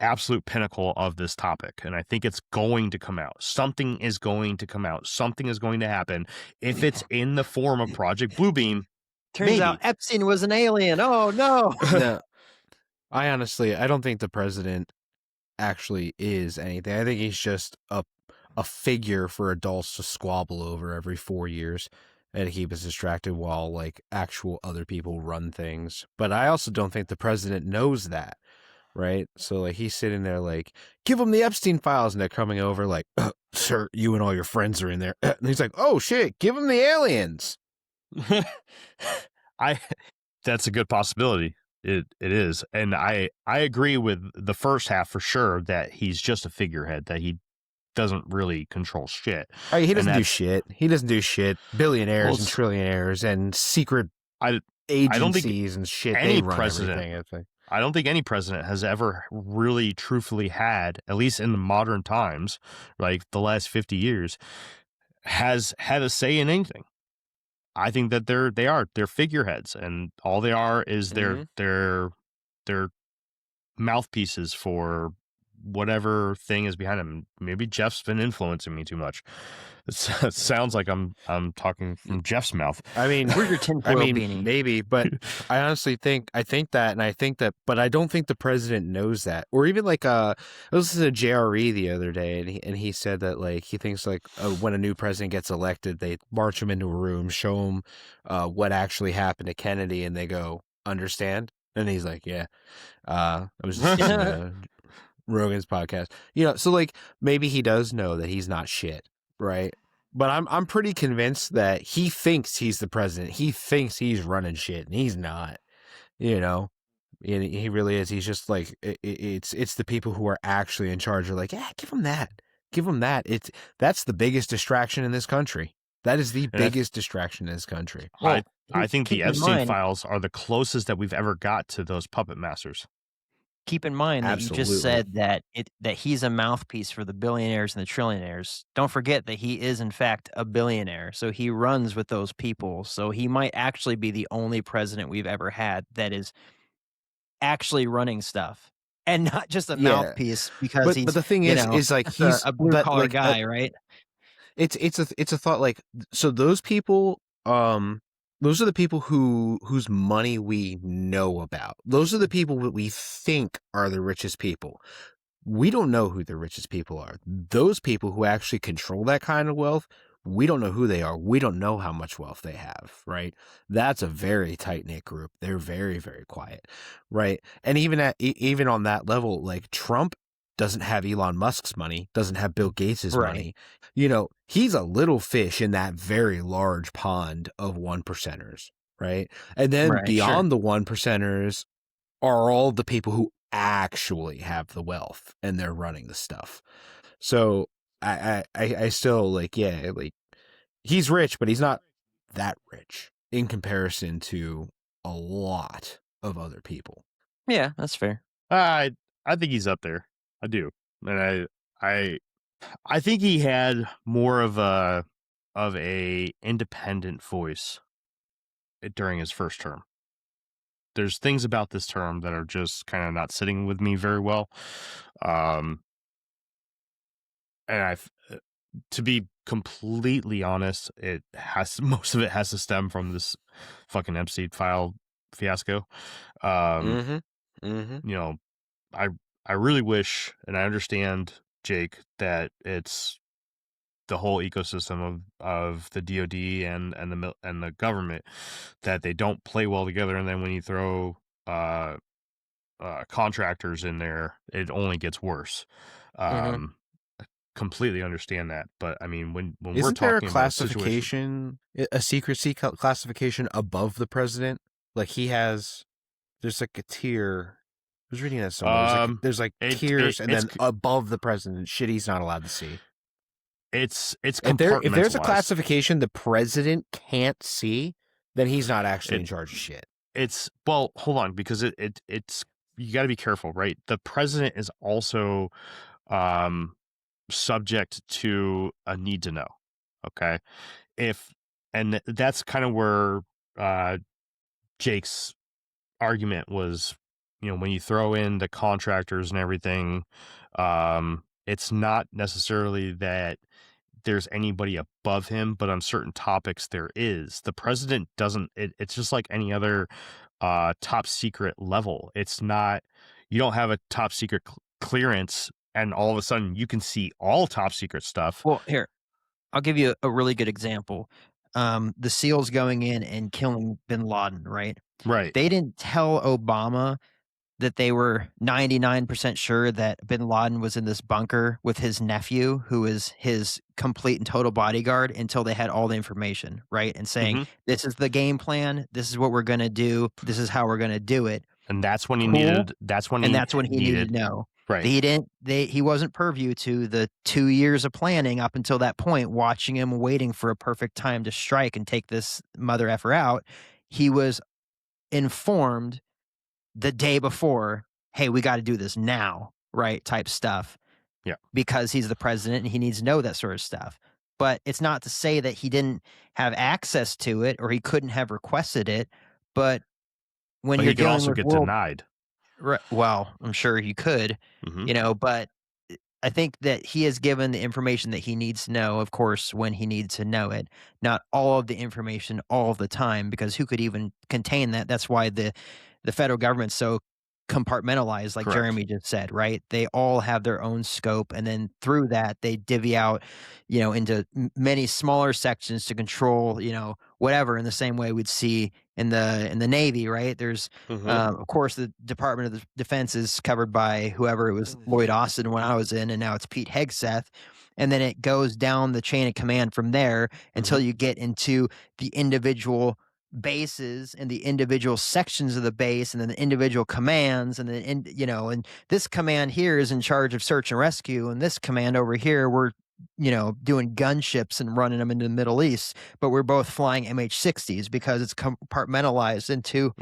absolute pinnacle of this topic. And I think it's going to come out. Something is going to come out. Something is going to happen. If it's in the form of Project Bluebeam, turns out Epstein was an alien. Oh, no. No. I don't think the president actually is anything. I think he's just a figure for adults to squabble over every 4 years and to keep us distracted while like actual other people run things. But I also don't think the president knows that. right? So like he's sitting there like, give him the Epstein files, and they're coming over like, sir, you and all your friends are in there, and he's like, oh shit, give him the aliens. That's a good possibility. It is, and I agree with the first half for sure that he's just a figurehead, that he doesn't really control shit. He doesn't do shit. He doesn't do shit. Billionaires and trillionaires and secret agencies and shit. They run everything, I think. I don't think any president has ever really truthfully had, at least in the modern times, like the last 50 years, has had a say in anything. I think that they're figureheads, and all they are is they're mouthpieces for whatever thing is behind them. Maybe Jeff's been influencing me too much. It sounds like I'm talking from Jeff's mouth. I mean, where's your tinfoil beanie? Maybe, but I honestly think that, but I don't think the president knows that. Or even like I listened to JRE the other day, and he said that like he thinks like when a new president gets elected, they march him into a room, show him what actually happened to Kennedy, and they go, understand? And he's like, yeah. I was just Rogan's podcast, so like maybe he does know that he's not shit, right? But I'm pretty convinced that he thinks he's the president. He thinks he's running shit, and he's not. And he really is. He's just like it's the people who are actually in charge are like, yeah, give him that. That's the biggest distraction in this country. That is the biggest distraction in this country. Well, I think the Epstein files are the closest that we've ever got to those puppet masters. Keep in mind that you just said that he's a mouthpiece for the billionaires and the trillionaires. Don't forget that he is in fact a billionaire, so he runs with those people. So he might actually be the only president we've ever had that is actually running stuff, and not just a mouthpiece because he's. But the thing is like he's a blue collar guy, right? It's a thought like, so those people those are the people whose money we know about. Those are the people that we think are the richest people. We don't know who the richest people are. Those people who actually control that kind of wealth, we don't know who they are. We don't know how much wealth they have, right? That's a very tight-knit group. They're very, very quiet, right? And even on that level, like Trump doesn't have Elon Musk's money, doesn't have Bill Gates's money. He's a little fish in that very large pond of 1%ers, right? And then beyond the 1%ers are all the people who actually have the wealth and they're running the stuff. So I still like, he's rich, but he's not that rich in comparison to a lot of other people. Yeah, that's fair. I think he's up there. I do, and I think he had more of a independent voice during his first term. There's things about this term that are just kind of not sitting with me very well, and to be completely honest, most of it has to stem from this fucking Epstein file fiasco. I really wish, and I understand, Jake, that it's the whole ecosystem of the DoD and the government, that they don't play well together, and then when you throw contractors in there, it only gets worse. Completely understand that, but I mean, when we're talking about a secrecy classification above the president, like there's like a tier. I was reading that somewhere. There's tiers, and then above the president, shit he's not allowed to see. It's if there's a classification the president can't see, then he's not actually in charge of shit. Hold on, because it's you got to be careful, right? The president is also subject to a need to know. Okay, and that's kind of where Jake's argument was. When you throw in the contractors and everything, it's not necessarily that there's anybody above him, but on certain topics there is. The president doesn't. It's just like any other top secret level. It's not. You don't have a top secret clearance, and all of a sudden you can see all top secret stuff. Well, here, I'll give you a really good example. The SEALs going in and killing bin Laden, right? Right. They didn't tell Obama that they were 99% sure that bin Laden was in this bunker with his nephew, who is his complete and total bodyguard, until they had all the information, right? And saying, this is the game plan. This is what we're going to do. This is how we're going to do it. And that's when he Cool. needed. That's when And he that's when he needed to know. Right. He wasn't purview to the 2 years of planning up until that point, watching him, waiting for a perfect time to strike and take this mother effer out. He was informed the day before, hey, we got to do this now, right? Type stuff. Yeah. Because he's the president and he needs to know that sort of stuff. But it's not to say that he didn't have access to it or he couldn't have requested it. But when you're he could dealing also with get denied. Right. Well, I'm sure you could, but I think that he has given the information that he needs to know, of course, when he needs to know it, not all of the information all the time, because who could even contain that? That's why the federal government's so compartmentalized, like Correct. Jeremy just said, right? They all have their own scope, and then through that, they divvy out, into many smaller sections to control, whatever. In the same way we'd see in the Navy, right? There's, of course, the Department of Defense is covered by whoever. It was Lloyd Austin when I was in, and now it's Pete Hegseth. And then it goes down the chain of command from there until you get into the individual bases and the individual sections of the base, and then the individual commands, and then and this command here is in charge of search and rescue, and this command over here we're doing gunships and running them into the Middle East, but we're both flying MH-60s because it's compartmentalized into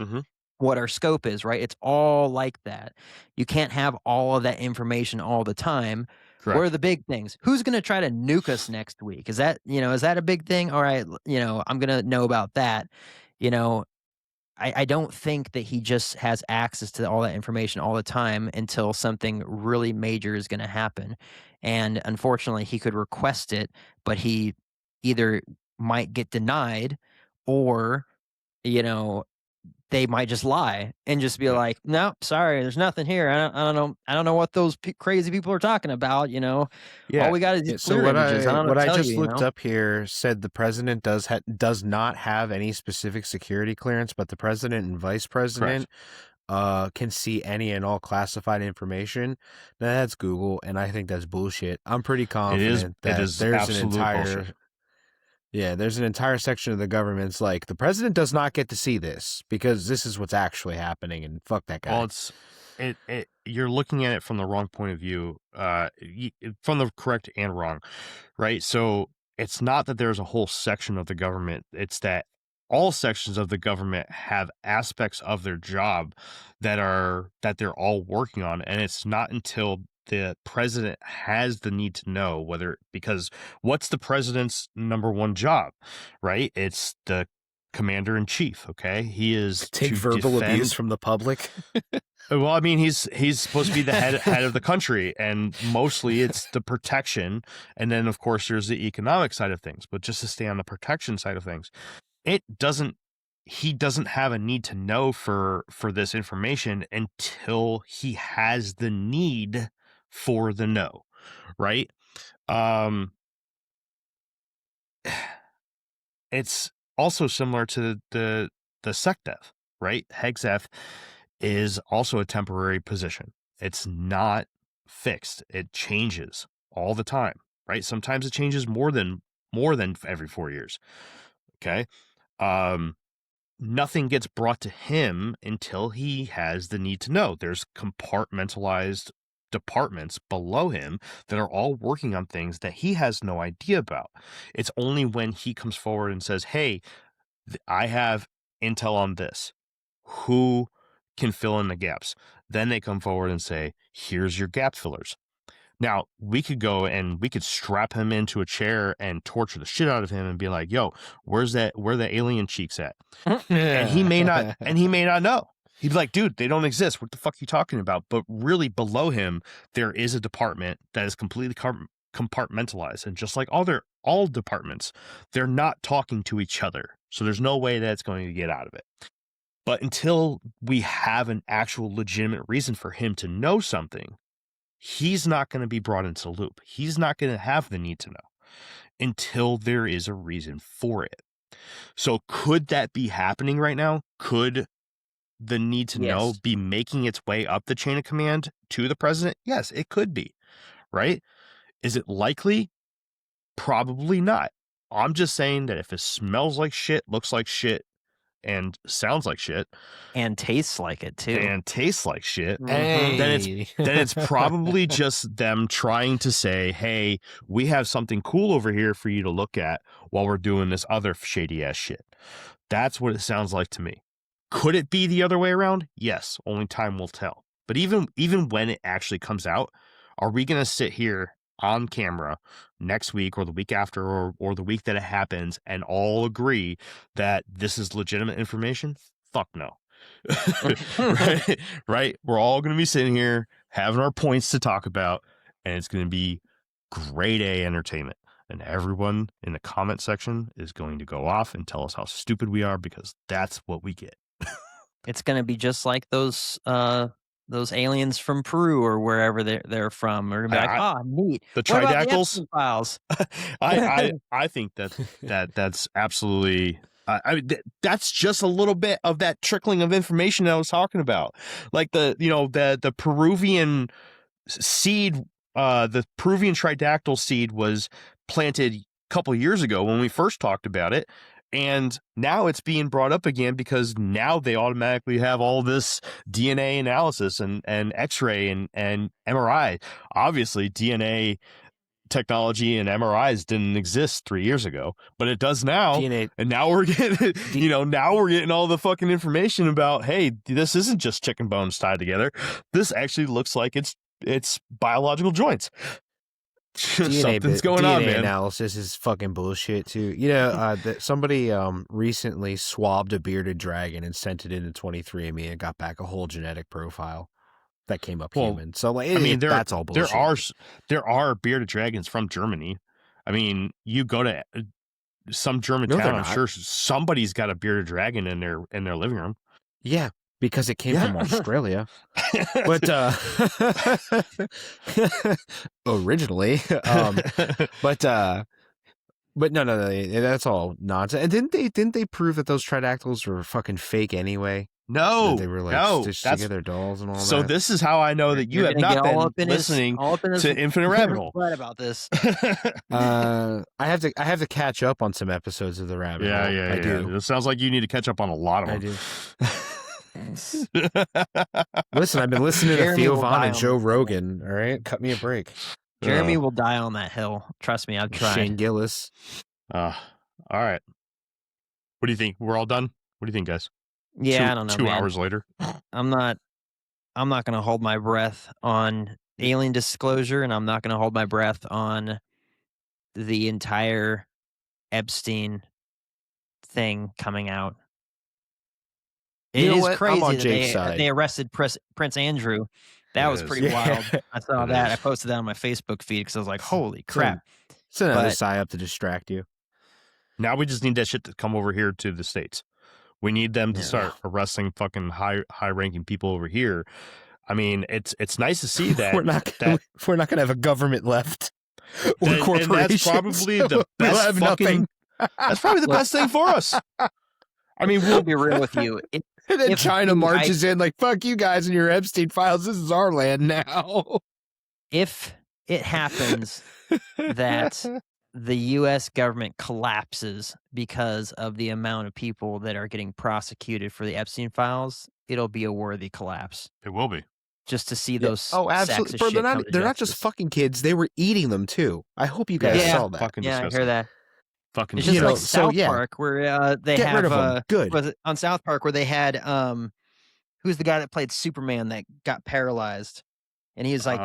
what our scope is, right? It's all like that. You can't have all of that information all the time. Correct. What are the big things? Who's going to try to nuke us next week? Is that a big thing? All right, I'm going to know about that. I don't think that he just has access to all that information all the time until something really major is going to happen. And unfortunately, he could request it, but he either might get denied or, they might just lie and just be like, no, sorry, there's nothing here. I don't know what those crazy people are talking about. All we got is So clear images. what I just looked up here said the president does not have any specific security clearance, but the president and vice president can see any and all classified information. Now, that's Google, and I think that's bullshit. I'm pretty confident that there's an entire bullshit. Yeah, there's an entire section of the government's like, the president does not get to see this because this is what's actually happening, and fuck that guy. Well, you're looking at it from the wrong point of view, from the correct and wrong, right? So it's not that there's a whole section of the government. It's that all sections of the government have aspects of their job that they're all working on, and it's not until the president has the need to know because what's the president's number one job, right? It's the commander in chief. Okay. He is take verbal abuse from the public. Well, I mean, he's supposed to be the head of the country, and mostly it's the protection. And then of course there's the economic side of things, but just to stay on the protection side of things, he doesn't have a need to know for this information until he has the need for the know, right? It's also similar to the SecDef, right? Hegseth is also a temporary position. It's not fixed. It changes all the time, right? Sometimes it changes more than every 4 years. Okay. Nothing gets brought to him until he has the need to know. There's compartmentalized departments below him that are all working on things that he has no idea about. It's only when he comes forward and says, hey, I have intel on this. Who can fill in the gaps? Then they come forward and say, here's your gap fillers. Now, we could go and we could strap him into a chair and torture the shit out of him and be like, yo, where the alien cheeks at? And he may not know. He'd be like, dude, they don't exist. What the fuck are you talking about? But really below him, there is a department that is completely compartmentalized. And just like all departments, they're not talking to each other. So there's no way that it's going to get out of it. But until we have an actual legitimate reason for him to know something, he's not going to be brought into the loop. He's not going to have the need to know until there is a reason for it. So could that be happening right now? Could the need to know Yes. be making its way up the chain of command to the president? Yes, it could be, right? Is it likely? Probably not. I'm just saying that if it smells like shit, looks like shit, and sounds like shit, And tastes like it too. and tastes like shit, Mhm. then it's probably just them trying to say, hey, we have something cool over here for you to look at while we're doing this other shady ass shit. That's what it sounds like to me. Could it be the other way around? Yes, only time will tell. But even when it actually comes out, are we going to sit here on camera next week or the week after or the week that it happens and all agree that this is legitimate information? Fuck no. Right? We're all going to be sitting here having our points to talk about, and it's going to be grade A entertainment. And everyone in the comment section is going to go off and tell us how stupid we are because that's what we get. It's going to be just like those aliens from Peru or wherever they're from. They're going to be like, oh, neat. The What about the Tridactyls? Epstein files? I think that's absolutely. That's just a little bit of that trickling of information I was talking about, like the Peruvian seed, the Peruvian tridactyl seed was planted a couple years ago when we first talked about it, and now it's being brought up again because now they automatically have all this DNA analysis and X-ray and MRI. Obviously, DNA technology and MRIs didn't exist 3 years ago, but it does now. DNA. And now we're getting, now we're getting all the fucking information about, hey, this isn't just chicken bones tied together. This actually looks like it's biological joints. Something's going on, DNA man. analysis is fucking bullshit too. Somebody recently swabbed a bearded dragon and sent it into 23andMe and got back a whole genetic profile that came up human. So that's all bullshit. There are bearded dragons from Germany. I mean, you go to some German town, I'm sure somebody's got a bearded dragon in their living room. Yeah, because it came from Australia. But originally, but no, that's all nonsense. And didn't they prove that those tridactyls were fucking fake anyway? No, they were like stitched together dolls and all that. So this is how I know that you have not been listening to Infinite Rabbit Hole. Right about this. I have to catch up on some episodes of the Rabbit Hole. Yeah. I do. It sounds like you need to catch up on a lot of them. I do. Listen, I've been listening to Theo Von and Joe Rogan. All right, cut me a break. Jeremy will die on that hill. Trust me, I've tried. Shane Gillis. All right. What do you think? We're all done? What do you think, guys? Yeah, I don't know. 2 hours later. I'm not going to hold my breath on alien disclosure, and I'm not going to hold my breath on the entire Epstein thing coming out. It is crazy that they arrested Prince Andrew. That was pretty wild. I saw that. I posted that on my Facebook feed because I was like, holy crap. It's another psyop to distract you. Now we just need that shit to come over here to the States. We need them to start arresting fucking high-ranking people over here. I mean, it's nice to see that we're not gonna have a government left or corporations. And that's probably the best fucking. That's probably the best thing for us. I mean, we'll be real with you. And then China marches in like, "Fuck you guys and your Epstein files. This is our land now." If it happens that the U.S. government collapses because of the amount of people that are getting prosecuted for the Epstein files, it'll be a worthy collapse. It will be. Just to see those. Oh, absolutely. Bro, they're not just fucking kids. They were eating them too. I hope you guys saw that. Fucking disgusting. I hear that. Fucking it's just like South Park where they Get have rid of them. Good. Was it on South Park where they had who's the guy that played Superman that got paralyzed, and he was like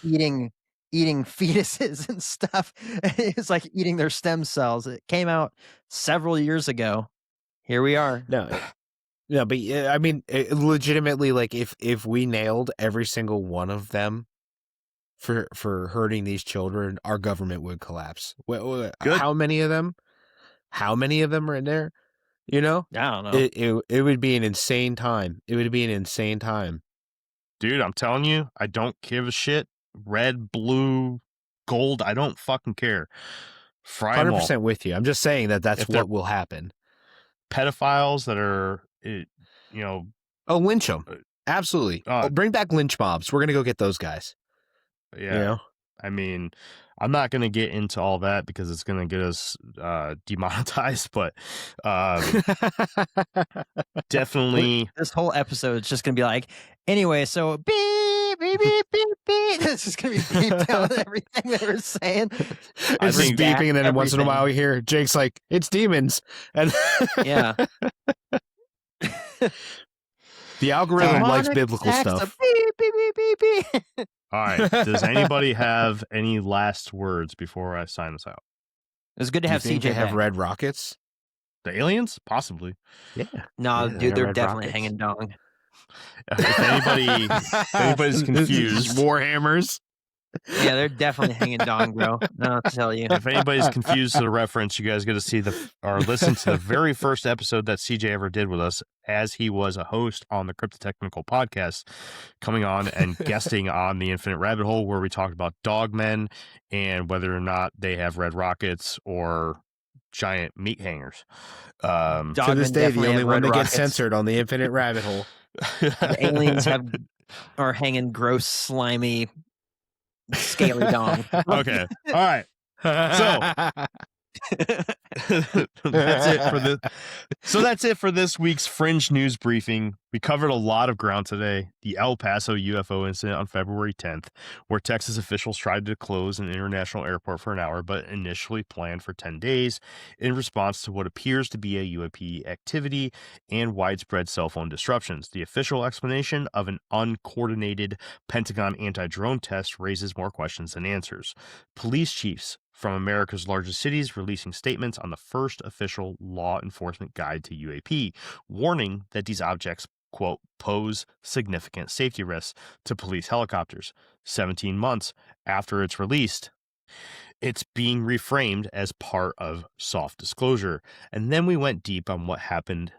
eating fetuses and stuff. It's like eating their stem cells. It came out several years ago. Here we are. No, but I mean, legitimately, like if we nailed every single one of them for hurting these children, our government would collapse. How many of them? How many of them are in there? You know, I don't know. It would be an insane time. It would be an insane time, dude. I'm telling you, I don't give a shit. Red, blue, gold, I don't fucking care. 100% with you. I'm just saying that's what will happen. Pedophiles that are, Oh, lynch them. Absolutely. Bring back lynch mobs. We're going to go get those guys. Yeah. You know? I mean, I'm not going to get into all that because it's going to get us demonetized, but definitely. This whole episode is just going to be like, anyway, so beep, beep, beep, beep, beep. It's just going to be beeped down everything they were saying. It's just beeping, and then once in a while we hear Jake's like, it's demons. And yeah. The algorithm likes biblical stuff. Beep, beep, beep, beep, beep. All right. Does anybody have any last words before I sign this out? It was good to have CJ have back. red rockets. The aliens? Possibly. Yeah. No, Yeah, dude, they're red definitely rockets. hanging dong. If anybody's confused, Warhammers. Yeah, they're definitely hanging dong, bro. No, I'll tell you. if anybody's confused to the reference, you guys get to see or listen to the very first episode that CJ ever did with us, as he was a host on the Cryptotechnical podcast, coming on and guesting on the Infinite Rabbit Hole, where we talked about dogmen and whether or not they have red rockets or giant meat hangers. To this day, the only one that gets censored on the Infinite Rabbit Hole. The aliens are hanging gross, slimy, scaly dong. Okay. All right. That's it for this week's Fringe news briefing. We covered a lot of ground today. The El Paso UFO incident on February 10th, where Texas officials tried to close an international airport for an hour, but initially planned for 10 days in response to what appears to be a UAP activity and widespread cell phone disruptions. The official explanation of an uncoordinated Pentagon anti-drone test raises more questions than answers. Police chiefs from America's largest cities releasing statements on the first official law enforcement guide to UAP, warning that these objects, quote, pose significant safety risks to police helicopters. 17 months after it's released, it's being reframed as part of soft disclosure. And then we went deep on what happened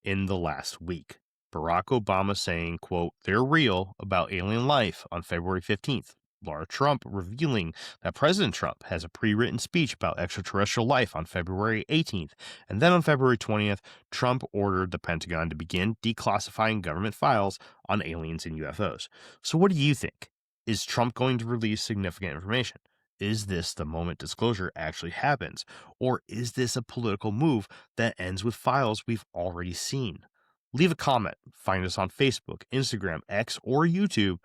in the last week. Barack Obama saying, quote, they're real about alien life on February 15th. Laura Trump revealing that President Trump has a pre-written speech about extraterrestrial life on February 18th. And then on February 20th, Trump ordered the Pentagon to begin declassifying government files on aliens and UFOs. So what do you think? Is Trump going to release significant information? Is this the moment disclosure actually happens? Or is this a political move that ends with files we've already seen? Leave a comment. Find us on Facebook, Instagram, X, or YouTube.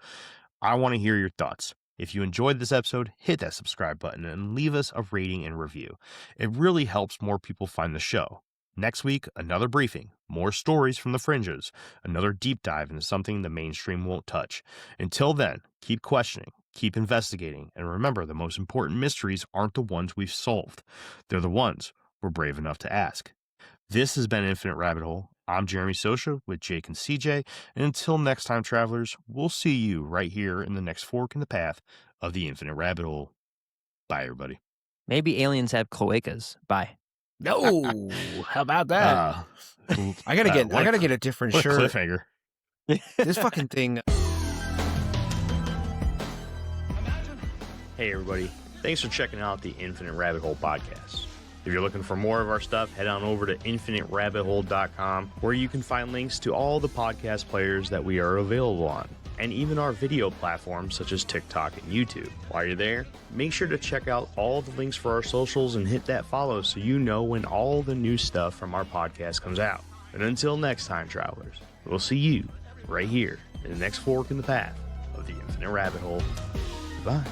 I want to hear your thoughts. If you enjoyed this episode, hit that subscribe button and leave us a rating and review. It really helps more people find the show. Next week, another briefing, more stories from the fringes, another deep dive into something the mainstream won't touch. Until then, keep questioning, keep investigating, and remember the most important mysteries aren't the ones we've solved. They're the ones we're brave enough to ask. This has been Infinite Rabbit Hole. I'm Jeremy Sosha with Jake and CJ, and until next time, travelers, we'll see you right here in the next fork in the path of the Infinite Rabbit Hole. Bye, everybody. Maybe aliens have cloacas. Bye. No, how about that? I gotta get a different shirt. Cliffhanger. This fucking thing. Hey, everybody. Thanks for checking out the Infinite Rabbit Hole podcast. If you're looking for more of our stuff, head on over to infiniterabbithole.com, where you can find links to all the podcast players that we are available on, and even our video platforms such as TikTok and YouTube. While you're there, make sure to check out all the links for our socials and hit that follow so you know when all the new stuff from our podcast comes out. And until next time, travelers, we'll see you right here in the next fork in the path of the Infinite Rabbit Hole. Bye.